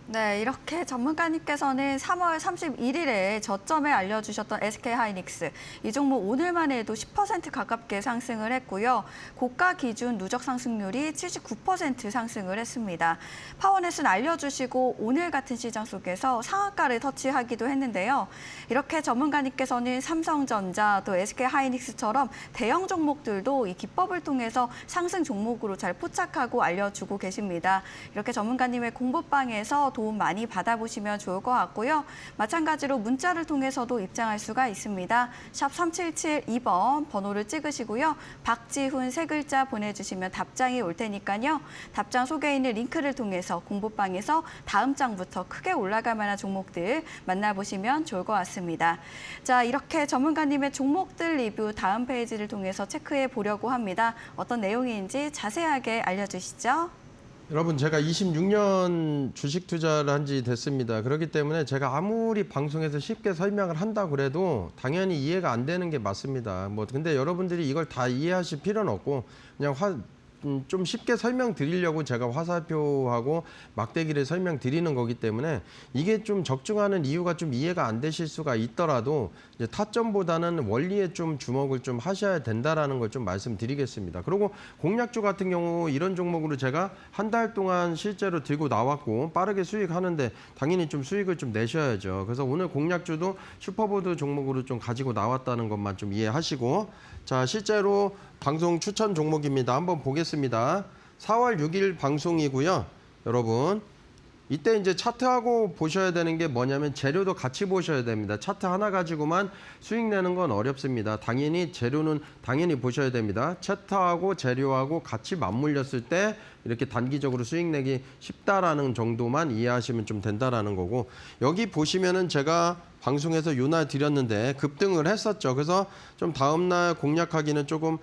네, 이렇게 전문가님께서는 3월 31일에 저점에 알려주셨던 SK하이닉스, 이 종목 오늘만 해도 10% 가깝게 상승을 했고요. 고가 기준 누적 상승률이 79% 상승을 했습니다. 파워넷은 알려주시고 오늘 같은 시장 속에서 상한가를 터치하기도 했는데요. 이렇게 전문가님께서는 삼성전자 또 SK하이닉스처럼 대형 종목들도 이 기법을 통해서 상승 종목으로 잘 포착하고 알려주고 계십니다. 이렇게 전문가님의 공부방에서 도움 많이 받아보시면 좋을 것 같고요. 마찬가지로 문자를 통해서도 입장할 수가 있습니다. 샵 3772번 번호를 찍으시고요. 박지훈 세 글자 보내주시면 답장이 올 테니까요. 답장 속에 있는 링크를 통해서 공부방에서 다음 장부터 크게 올라갈 만한 종목들 만나보시면 좋을 것 같습니다. 자, 이렇게 전문가님의 종목들 리뷰 다음 페이지를 통해서 체크해 보려고 합니다. 어떤 내용인지 자세하게 알려주시죠. 여러분, 제가 26년 주식 투자를 한 지 됐습니다. 그렇기 때문에 제가 아무리 방송에서 쉽게 설명을 한다고 그래도 당연히 이해가 안 되는 게 맞습니다. 근데 여러분들이 이걸 다 이해하실 필요는 없고 그냥 좀 쉽게 설명드리려고 제가 화살표하고 막대기를 설명드리는 거기 때문에 이게 좀 적중하는 이유가 좀 이해가 안 되실 수가 있더라도 이제 타점보다는 원리에 좀 주목을 좀 하셔야 된다라는 걸 좀 말씀드리겠습니다. 그리고 공략주 같은 경우 이런 종목으로 제가 한 달 동안 실제로 들고 나왔고 빠르게 수익하는데 당연히 좀 수익을 좀 내셔야죠. 그래서 오늘 공략주도 슈퍼보드 종목으로 좀 가지고 나왔다는 것만 좀 이해하시고, 자, 실제로 방송 추천 종목입니다. 한번 보겠습니다. 4월 6일 방송이고요. 여러분, 이때 이제 차트하고 보셔야 되는 게 뭐냐면 재료도 같이 보셔야 됩니다. 차트 하나 가지고만 수익 내는 건 어렵습니다. 당연히 재료는 당연히 보셔야 됩니다. 차트하고 재료하고 같이 맞물렸을 때 이렇게 단기적으로 수익 내기 쉽다라는 정도만 이해하시면 좀 된다라는 거고, 여기 보시면은 제가 방송에서 요날 드렸는데 급등을 했었죠. 그래서 좀 다음날 공략하기는 조금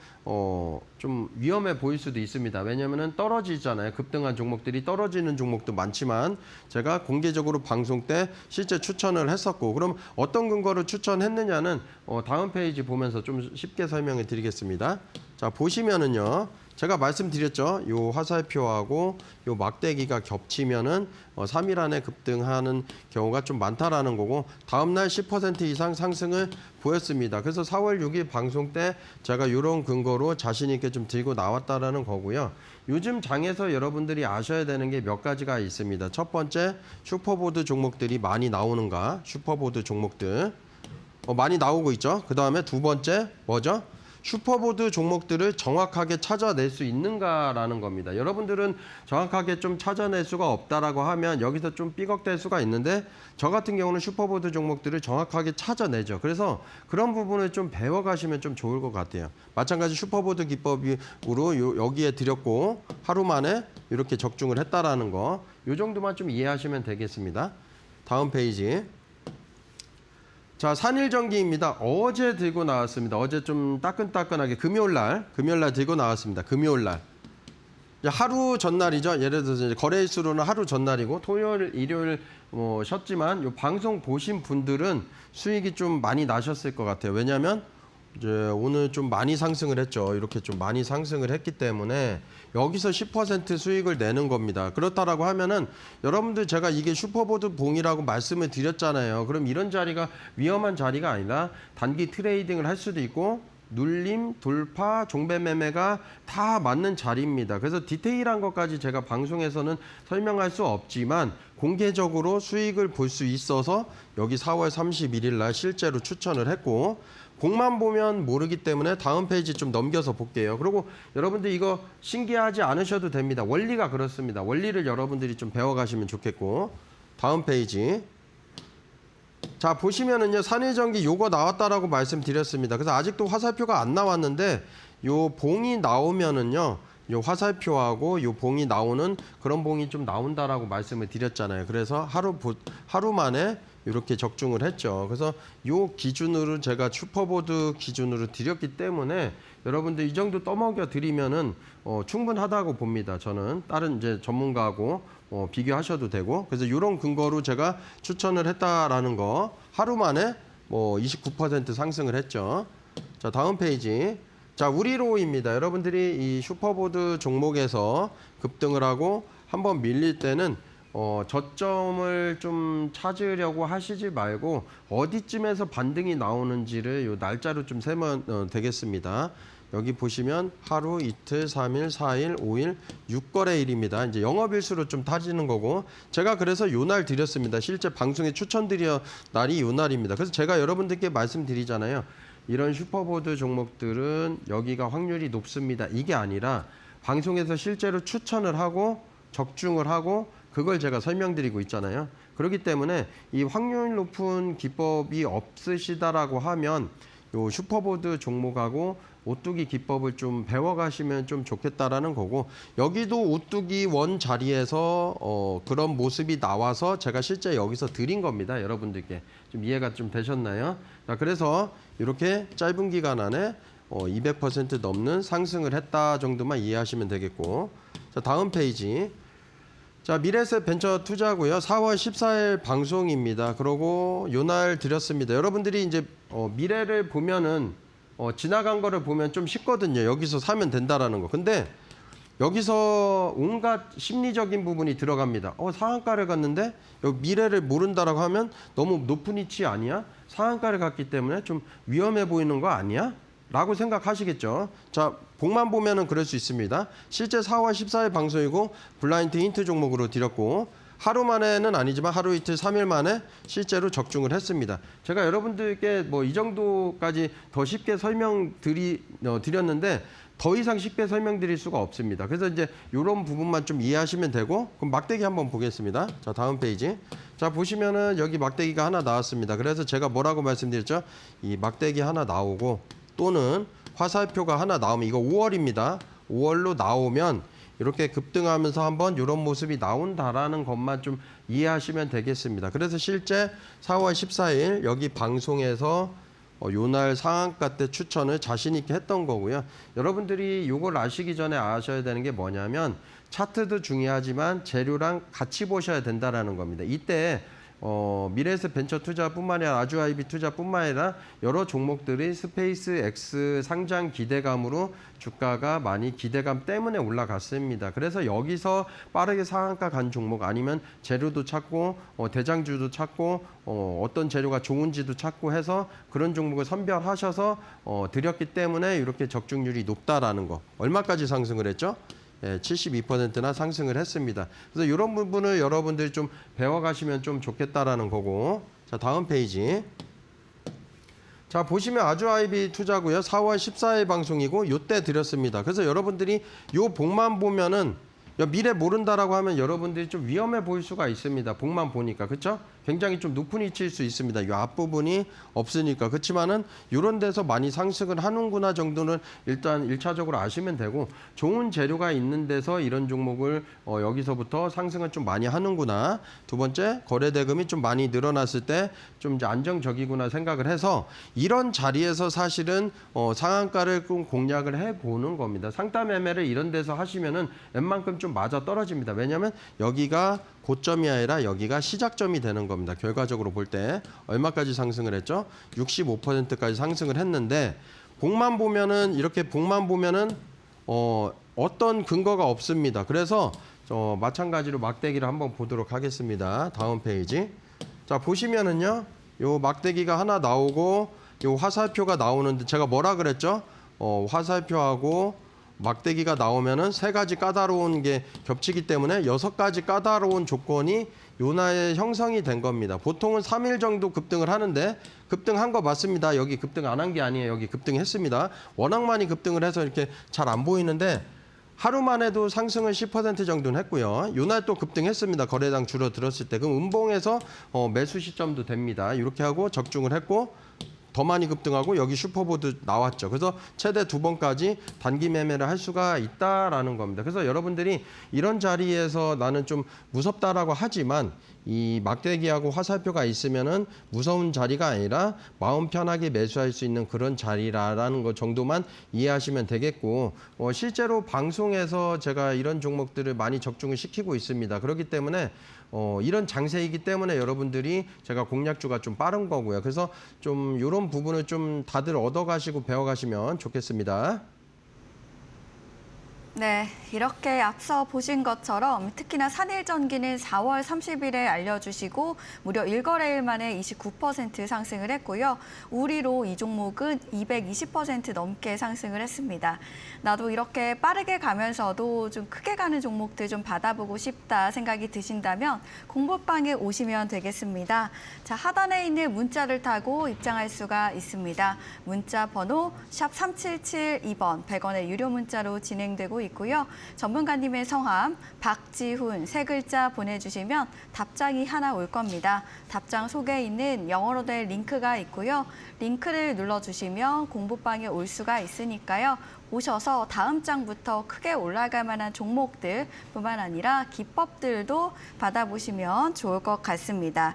좀 위험해 보일 수도 있습니다. 왜냐면은 떨어지잖아요. 급등한 종목들이 떨어지는 종목도 많지만 제가 공개적으로 방송 때 실제 추천을 했었고, 그럼 어떤 근거로 추천했느냐는 다음 페이지 보면서 좀 쉽게 설명해 드리겠습니다. 자, 보시면은요. 제가 말씀드렸죠. 요 화살표하고 요 막대기가 겹치면은 3일 안에 급등하는 경우가 좀 많다라는 거고, 다음날 10% 이상 상승을 보였습니다. 그래서 4월 6일 방송 때 제가 이런 근거로 자신 있게 좀 들고 나왔다라는 거고요. 요즘 장에서 여러분들이 아셔야 되는 게 몇 가지가 있습니다. 첫 번째, 슈퍼보드 종목들이 많이 나오는가? 슈퍼보드 종목들 많이 나오고 있죠. 그 다음에 두 번째 뭐죠? 슈퍼보드 종목들을 정확하게 찾아낼 수 있는가라는 겁니다. 여러분들은 정확하게 좀 찾아낼 수가 없다라고 하면 여기서 좀 삐걱될 수가 있는데, 저 같은 경우는 슈퍼보드 종목들을 정확하게 찾아내죠. 그래서 그런 부분을 좀 배워가시면 좀 좋을 것 같아요. 마찬가지 슈퍼보드 기법으로 여기에 드렸고 하루 만에 이렇게 적중을 했다라는 거, 이 정도만 좀 이해하시면 되겠습니다. 다음 페이지. 자, 산일전기입니다. 어제 들고 나왔습니다. 어제 좀 따끈따끈하게 금요일날 들고 나왔습니다. 금요일날. 이제 하루 전날이죠. 예를 들어서 이제 거래일수로는 하루 전날이고 토요일, 일요일 쉬었지만 요 방송 보신 분들은 수익이 좀 많이 나셨을 것 같아요. 왜냐하면 이제 오늘 좀 많이 상승을 했죠. 이렇게 좀 많이 상승을 했기 때문에 여기서 10% 수익을 내는 겁니다. 그렇다라고 하면은 여러분들 제가 이게 슈퍼보드 봉이라고 말씀을 드렸잖아요. 그럼 이런 자리가 위험한 자리가 아니라 단기 트레이딩을 할 수도 있고 눌림, 돌파, 종배 매매가 다 맞는 자리입니다. 그래서 디테일한 것까지 제가 방송에서는 설명할 수 없지만 공개적으로 수익을 볼 수 있어서 여기 4월 31일 날 실제로 추천을 했고 봉만 보면 모르기 때문에 다음 페이지 좀 넘겨서 볼게요. 그리고 여러분들 이거 신기하지 않으셔도 됩니다. 원리가 그렇습니다. 원리를 여러분들이 좀 배워가시면 좋겠고 다음 페이지. 자 보시면은요 산일전기 요거 나왔다라고 말씀드렸습니다. 그래서 아직도 화살표가 안 나왔는데 요 봉이 나오면은요 요 화살표하고 요 봉이 나오는 그런 봉이 좀 나온다라고 말씀을 드렸잖아요. 그래서 하루 만에 이렇게 적중을 했죠. 그래서 요 기준으로 제가 슈퍼보드 기준으로 드렸기 때문에 여러분들 이 정도 떠먹여 드리면은 충분하다고 봅니다. 저는 다른 이제 전문가하고 비교하셔도 되고 그래서 이런 근거로 제가 추천을 했다라는 거 하루 만에 29% 상승을 했죠. 자 다음 페이지. 자 우리로우입니다. 여러분들이 이 슈퍼보드 종목에서 급등을 하고 한번 밀릴 때는 저점을 좀 찾으려고 하시지 말고 어디쯤에서 반등이 나오는지를 요 날짜로 좀 세면 되겠습니다. 여기 보시면 하루, 이틀, 3일, 4일, 5일, 6거래일입니다. 이제 영업일수로 좀 따지는 거고 제가 그래서 요 날 드렸습니다. 실제 방송에 추천드려 날이 요 날입니다. 그래서 제가 여러분들께 말씀드리잖아요. 이런 슈퍼보드 종목들은 여기가 확률이 높습니다. 이게 아니라 방송에서 실제로 추천을 하고 적중을 하고 그걸 제가 설명드리고 있잖아요. 그렇기 때문에 이 확률 높은 기법이 없으시다라고 하면 요 슈퍼보드 종목하고 오뚜기 기법을 좀 배워가시면 좀 좋겠다라는 거고 여기도 오뚜기 원 자리에서 그런 모습이 나와서 제가 실제 여기서 드린 겁니다. 여러분들께 좀 이해가 좀 되셨나요? 자, 그래서 이렇게 짧은 기간 안에 200% 넘는 상승을 했다 정도만 이해하시면 되겠고 자, 다음 페이지. 자, 미래에셋 벤처 투자고요. 4월 14일 방송입니다. 그러고 요날 드렸습니다. 여러분들이 이제 미래를 보면은 지나간 거를 보면 좀 쉽거든요. 여기서 사면 된다라는 거. 근데 여기서 온갖 심리적인 부분이 들어갑니다. 상한가를 갔는데 여기 미래를 모른다라고 하면 너무 높은 위치 아니야? 상한가를 갔기 때문에 좀 위험해 보이는 거 아니야? 라고 생각하시겠죠. 자, 봉만 보면은 그럴 수 있습니다. 실제 4월 14일 방송이고 블라인드 힌트 종목으로 드렸고 하루 만에는 아니지만 하루 이틀 3일 만에 실제로 적중을 했습니다. 제가 여러분들께 이 정도까지 더 쉽게 드렸는데 더 이상 쉽게 설명드릴 수가 없습니다. 그래서 이제 이런 부분만 좀 이해하시면 되고 그럼 막대기 한번 보겠습니다. 자, 다음 페이지. 자, 보시면은 여기 막대기가 하나 나왔습니다. 그래서 제가 뭐라고 말씀드렸죠? 이 막대기 하나 나오고 또는 화살표가 하나 나오면 이거 5월입니다. 5월로 나오면 이렇게 급등하면서 한번 이런 모습이 나온다라는 것만 좀 이해하시면 되겠습니다. 그래서 실제 4월 14일 여기 방송에서 요날 상한가 때 추천을 자신 있게 했던 거고요. 여러분들이 이걸 아시기 전에 아셔야 되는 게 뭐냐면 차트도 중요하지만 재료랑 같이 보셔야 된다라는 겁니다. 이때 미래에셋 벤처 투자뿐만 아니라 아주아이비 투자뿐만 아니라 여러 종목들이 스페이스 X 상장 기대감으로 주가가 많이 기대감 때문에 올라갔습니다. 그래서 여기서 빠르게 상한가 간 종목 아니면 재료도 찾고 대장주도 찾고 어떤 재료가 좋은지도 찾고 해서 그런 종목을 선별하셔서 드렸기 때문에 이렇게 적중률이 높다라는 거. 얼마까지 상승을 했죠? 72%나 상승을 했습니다. 그래서 이런 부분을 여러분들이 좀 배워가시면 좀 좋겠다라는 거고. 자, 다음 페이지. 자, 보시면 아주아이비 투자고요. 4월 14일 방송이고 요때 드렸습니다. 그래서 여러분들이 요 봉만 보면은 미래 모른다라고 하면 여러분들이 좀 위험해 보일 수가 있습니다. 봉만 보니까. 그렇죠? 굉장히 좀 높은 위치일 수 있습니다. 이 앞부분이 없으니까. 그렇지만은 이런 데서 많이 상승을 하는구나 정도는 일단 1차적으로 아시면 되고, 좋은 재료가 있는 데서 이런 종목을 여기서부터 상승을 좀 많이 하는구나. 두 번째, 거래 대금이 좀 많이 늘어났을 때 좀 이제 안정적이구나 생각을 해서 이런 자리에서 사실은 상한가를 공략을 해보는 겁니다. 상따 매매를 이런 데서 하시면은 웬만큼 좀 맞아 떨어집니다. 왜냐하면 여기가 고점이 아니라 여기가 시작점이 되는 겁니다. 결과적으로 볼 때 얼마까지 상승을 했죠? 65%까지 상승을 했는데, 복만 보면은 이렇게 복만 보면은 어떤 근거가 없습니다. 그래서 마찬가지로 막대기를 한번 보도록 하겠습니다. 다음 페이지. 자, 보시면은요, 요 막대기가 하나 나오고 요 화살표가 나오는데, 제가 뭐라 그랬죠? 화살표하고 막대기가 나오면은 세 가지 까다로운 게 겹치기 때문에 6가지 까다로운 조건이 요나에 형성이 된 겁니다. 보통은 3일 정도 급등을 하는데, 급등한 거 맞습니다. 여기 급등 안 한 게 아니에요. 여기 급등했습니다. 워낙 많이 급등을 해서 이렇게 잘 안 보이는데, 하루만 해도 상승을 10% 정도는 했고요. 요날 또 급등했습니다. 거래량 줄어들었을 때. 그럼 음봉에서 매수 시점도 됩니다. 이렇게 하고 적중을 했고, 더 많이 급등하고 여기 슈퍼보드 나왔죠. 그래서 최대 2번까지 단기 매매를 할 수가 있다라는 겁니다. 그래서 여러분들이 이런 자리에서 나는 좀 무섭다라고 하지만, 이 막대기하고 화살표가 있으면은 무서운 자리가 아니라 마음 편하게 매수할 수 있는 그런 자리라는 것 정도만 이해하시면 되겠고, 실제로 방송에서 제가 이런 종목들을 많이 적중을 시키고 있습니다. 그렇기 때문에 이런 장세이기 때문에 여러분들이 제가 공략주가 좀 빠른 거고요. 그래서 좀 이런 부분을 좀 다들 얻어가시고 배워가시면 좋겠습니다. 네, 이렇게 앞서 보신 것처럼 특히나 산일전기는 4월 30일에 알려주시고 무려 1거래일 만에 29% 상승을 했고요. 우리로 이 종목은 220% 넘게 상승을 했습니다. 나도 이렇게 빠르게 가면서도 좀 크게 가는 종목들 좀 받아보고 싶다 생각이 드신다면 공부방에 오시면 되겠습니다. 자, 하단에 있는 문자를 타고 입장할 수가 있습니다. 문자 번호 샵 3772번 100원의 유료 문자로 진행되고 있고요. 전문가님의 성함 박지훈 3글자 보내주시면 답장이 하나 올 겁니다. 답장 속에 있는 영어로 된 링크가 있고요. 링크를 눌러주시면 공부방에 올 수가 있으니까요. 오셔서 다음 장부터 크게 올라갈 만한 종목들 뿐만 아니라 기법들도 받아보시면 좋을 것 같습니다.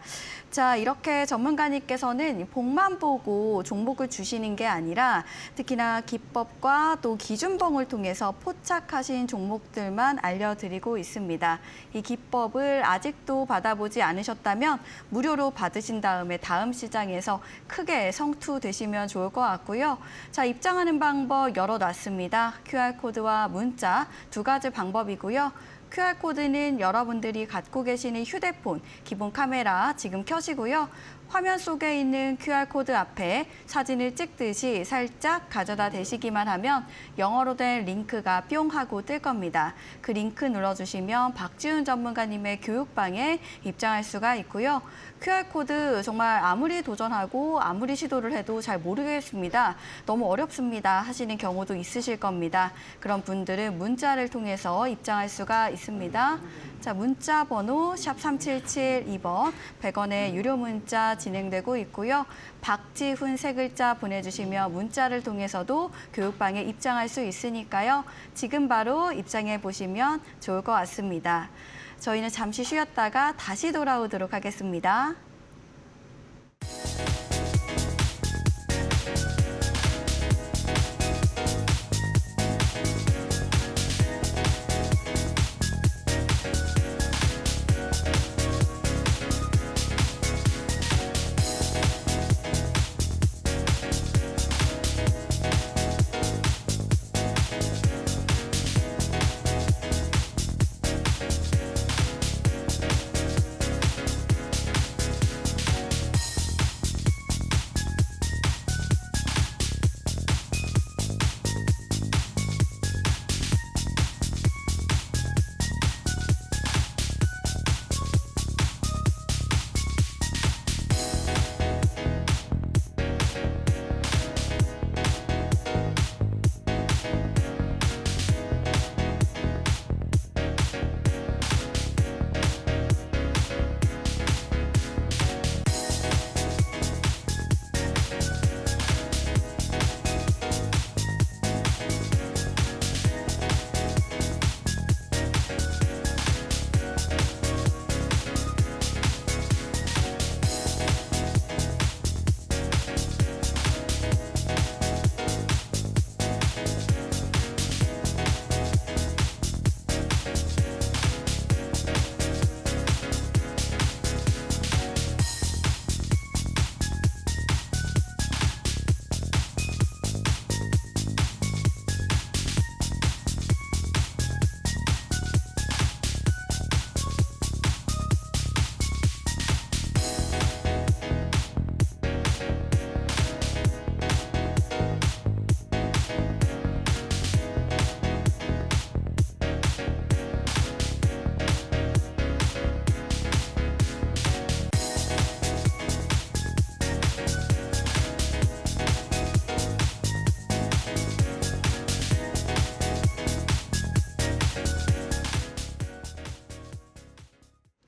자, 이렇게 전문가님께서는 복만 보고 종목을 주시는 게 아니라 특히나 기법과 또 기준봉을 통해서 포착하신 종목들만 알려드리고 있습니다. 이 기법을 아직도 받아보지 않으셨다면 무료로 받으신 다음에 다음 시장에서 크게 성투되시면 좋을 것 같고요. 자, 입장하는 방법 열어놨습니다. QR코드와 문자 2가지 방법이고요. QR코드는 여러분들이 갖고 계시는 휴대폰 기본 카메라 지금 켜시고요. 화면 속에 있는 QR코드 앞에 사진을 찍듯이 살짝 가져다 대시기만 하면 영어로 된 링크가 뿅 하고 뜰 겁니다. 그 링크 눌러주시면 박지훈 전문가님의 교육방에 입장할 수가 있고요. QR코드 정말 아무리 도전하고 아무리 시도를 해도 잘 모르겠습니다. 너무 어렵습니다 하시는 경우도 있으실 겁니다. 그런 분들은 문자를 통해서 입장할 수가 있습니다. 자, 문자 번호 샵 3772번 100원의 유료 문자 진행되고 있고요. 박지훈 3글자 보내주시면 문자를 통해서도 교육방에 입장할 수 있으니까요. 지금 바로 입장해 보시면 좋을 것 같습니다. 저희는 잠시 쉬었다가 다시 돌아오도록 하겠습니다.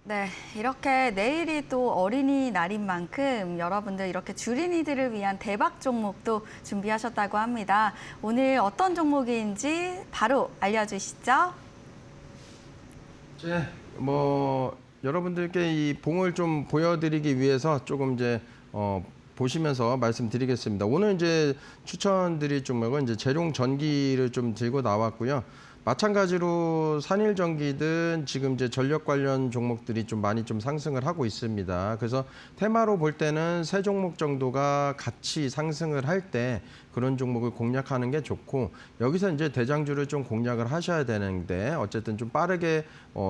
네, 이렇게 내일이 또 어린이날인 만큼 여러분들 이렇게 주린이들을 위한 대박 종목도 준비하셨다고 합니다. 오늘 어떤 종목인지 바로 알려주시죠. 네, 여러분들께 이 봉을 좀 보여드리기 위해서 조금 이제 보시면서 말씀드리겠습니다. 오늘 이제 추천드릴 종목은 이제 재룡 전기를 좀 들고 나왔고요. 마찬가지로 산일 전기든 지금 이제 전력 관련 종목들이 좀 많이 좀 상승을 하고 있습니다. 그래서 테마로 볼 때는 세 종목 정도가 같이 상승을 할 때 그런 종목을 공략하는 게 좋고, 여기서 이제 대장주를 좀 공략을 하셔야 되는데 어쨌든 좀 빠르게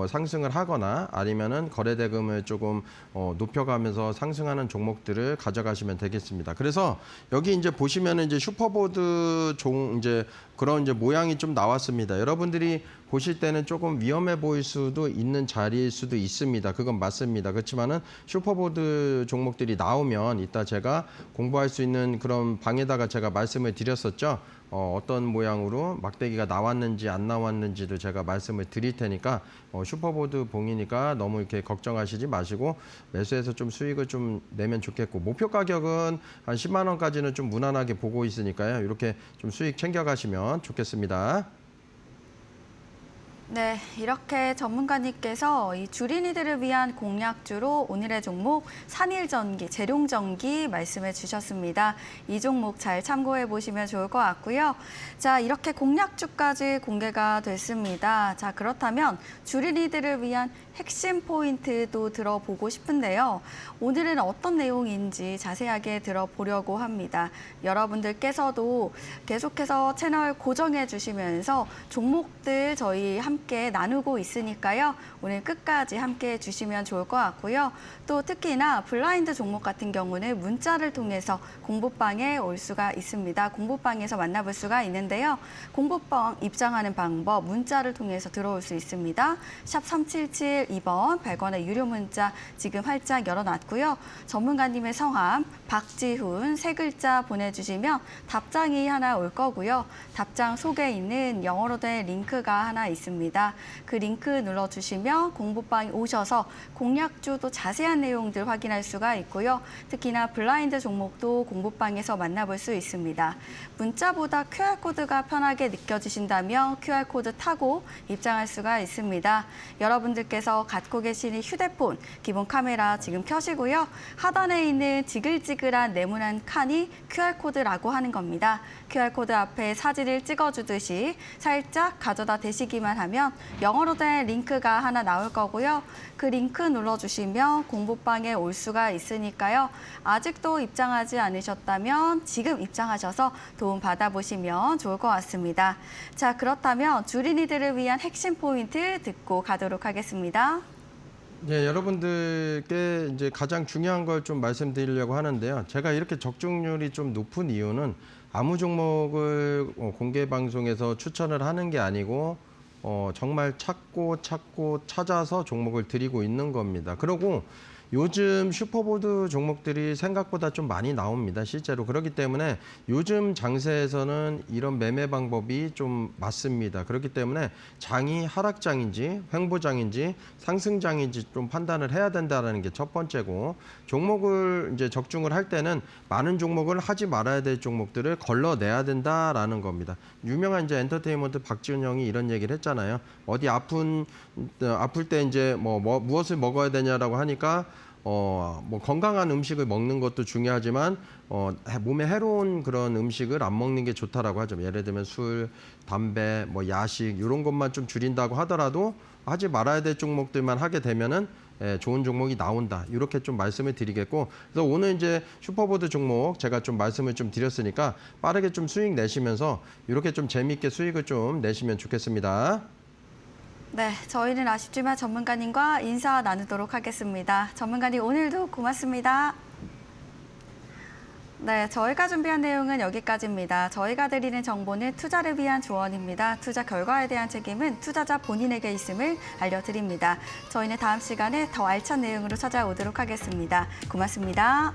상승을 하거나 아니면은 거래대금을 조금 높여가면서 상승하는 종목들을 가져가시면 되겠습니다. 그래서 여기 이제 보시면은 이제 슈퍼보드 이제 그런 이제 모양이 좀 나왔습니다. 여러분들이 보실 때는 조금 위험해 보일 수도 있는 자리일 수도 있습니다. 그건 맞습니다. 그렇지만은 슈퍼보드 종목들이 나오면 이따 제가 공부할 수 있는 그런 방에다가 제가 말씀을 드렸었죠. 어떤 모양으로 막대기가 나왔는지 안 나왔는지도 제가 말씀을 드릴 테니까 슈퍼보드 봉이니까 너무 이렇게 걱정하시지 마시고 매수해서 좀 수익을 좀 내면 좋겠고, 목표 가격은 한 10만 원까지는 좀 무난하게 보고 있으니까요. 이렇게 좀 수익 챙겨가시면 좋겠습니다. 네, 이렇게 전문가님께서 이 주린이들을 위한 공략주로 오늘의 종목 산일전기, 재룡전기 말씀해 주셨습니다. 이 종목 잘 참고해 보시면 좋을 것 같고요. 자, 이렇게 공략주까지 공개가 됐습니다. 자, 그렇다면 주린이들을 위한 핵심 포인트도 들어보고 싶은데요. 오늘은 어떤 내용인지 자세하게 들어보려고 합니다. 여러분들께서도 계속해서 채널 고정해 주시면서 종목들 저희 함께 나누고 있으니까요. 오늘 끝까지 함께 해주시면 좋을 것 같고요. 또 특히나 블라인드 종목 같은 경우는 문자를 통해서 공부방에 올 수가 있습니다. 공부방에서 만나볼 수가 있는데요. 공부방 입장하는 방법 문자를 통해서 들어올 수 있습니다. 샵 3772번 100원의 유료 문자 지금 활짝 열어놨고요. 전문가님의 성함 박지훈 세 글자 보내주시면 답장이 하나 올 거고요. 답장 속에 있는 영어로 된 링크가 하나 있습니다. 그 링크 눌러주시면 공부방에 오셔서 공략주도 자세한 내용들 확인할 수가 있고요. 특히나 블라인드 종목도 공부방에서 만나볼 수 있습니다. 문자보다 QR코드가 편하게 느껴지신다면 QR코드 타고 입장할 수가 있습니다. 여러분들께서 갖고 계시는 휴대폰 기본 카메라 지금 켜시고요. 하단에 있는 지글지글한 네모난 칸이 QR코드라고 하는 겁니다. QR코드 앞에 사진을 찍어주듯이 살짝 가져다 대시기만 하면 영어로 된 링크가 하나 나올 거고요. 그 링크 눌러주시면 공부방에 올 수가 있으니까요. 아직도 입장하지 않으셨다면 지금 입장하셔서 도움 받아보시면 좋을 것 같습니다. 자, 그렇다면 주린이들을 위한 핵심 포인트 듣고 가도록 하겠습니다. 네, 여러분들께 이제 가장 중요한 걸 좀 말씀드리려고 하는데요. 제가 이렇게 적중률이 좀 높은 이유는 아무 종목을 공개 방송에서 추천을 하는 게 아니고 정말 찾고 찾아서 종목을 드리고 있는 겁니다. 그리고 요즘 슈퍼보드 종목들이 생각보다 좀 많이 나옵니다. 실제로. 그렇기 때문에 요즘 장세에서는 이런 매매 방법이 좀 맞습니다. 그렇기 때문에 장이 하락장인지 횡보장인지 상승장인지 좀 판단을 해야 된다는 게 첫 번째고, 종목을 이제 적중을 할 때는 많은 종목을 하지 말아야 될 종목들을 걸러내야 된다라는 겁니다. 유명한 이제 엔터테인먼트 박지훈 형이 이런 얘기를 했잖아요. 어디 아플 때 이제 무엇을 먹어야 되냐라고 하니까 건강한 음식을 먹는 것도 중요하지만 몸에 해로운 그런 음식을 안 먹는 게 좋다라고 하죠. 예를 들면 술, 담배, 야식 이런 것만 좀 줄인다고 하더라도 하지 말아야 될 종목들만 하게 되면은 좋은 종목이 나온다. 이렇게 좀 말씀을 드리겠고, 그래서 오늘 이제 슈퍼보드 종목 제가 좀 말씀을 좀 드렸으니까 빠르게 좀 수익 내시면서 이렇게 좀 재미있게 수익을 좀 내시면 좋겠습니다. 네, 저희는 아쉽지만 전문가님과 인사 나누도록 하겠습니다. 전문가님 오늘도 고맙습니다. 네, 저희가 준비한 내용은 여기까지입니다. 저희가 드리는 정보는 투자를 위한 조언입니다. 투자 결과에 대한 책임은 투자자 본인에게 있음을 알려드립니다. 저희는 다음 시간에 더 알찬 내용으로 찾아오도록 하겠습니다. 고맙습니다.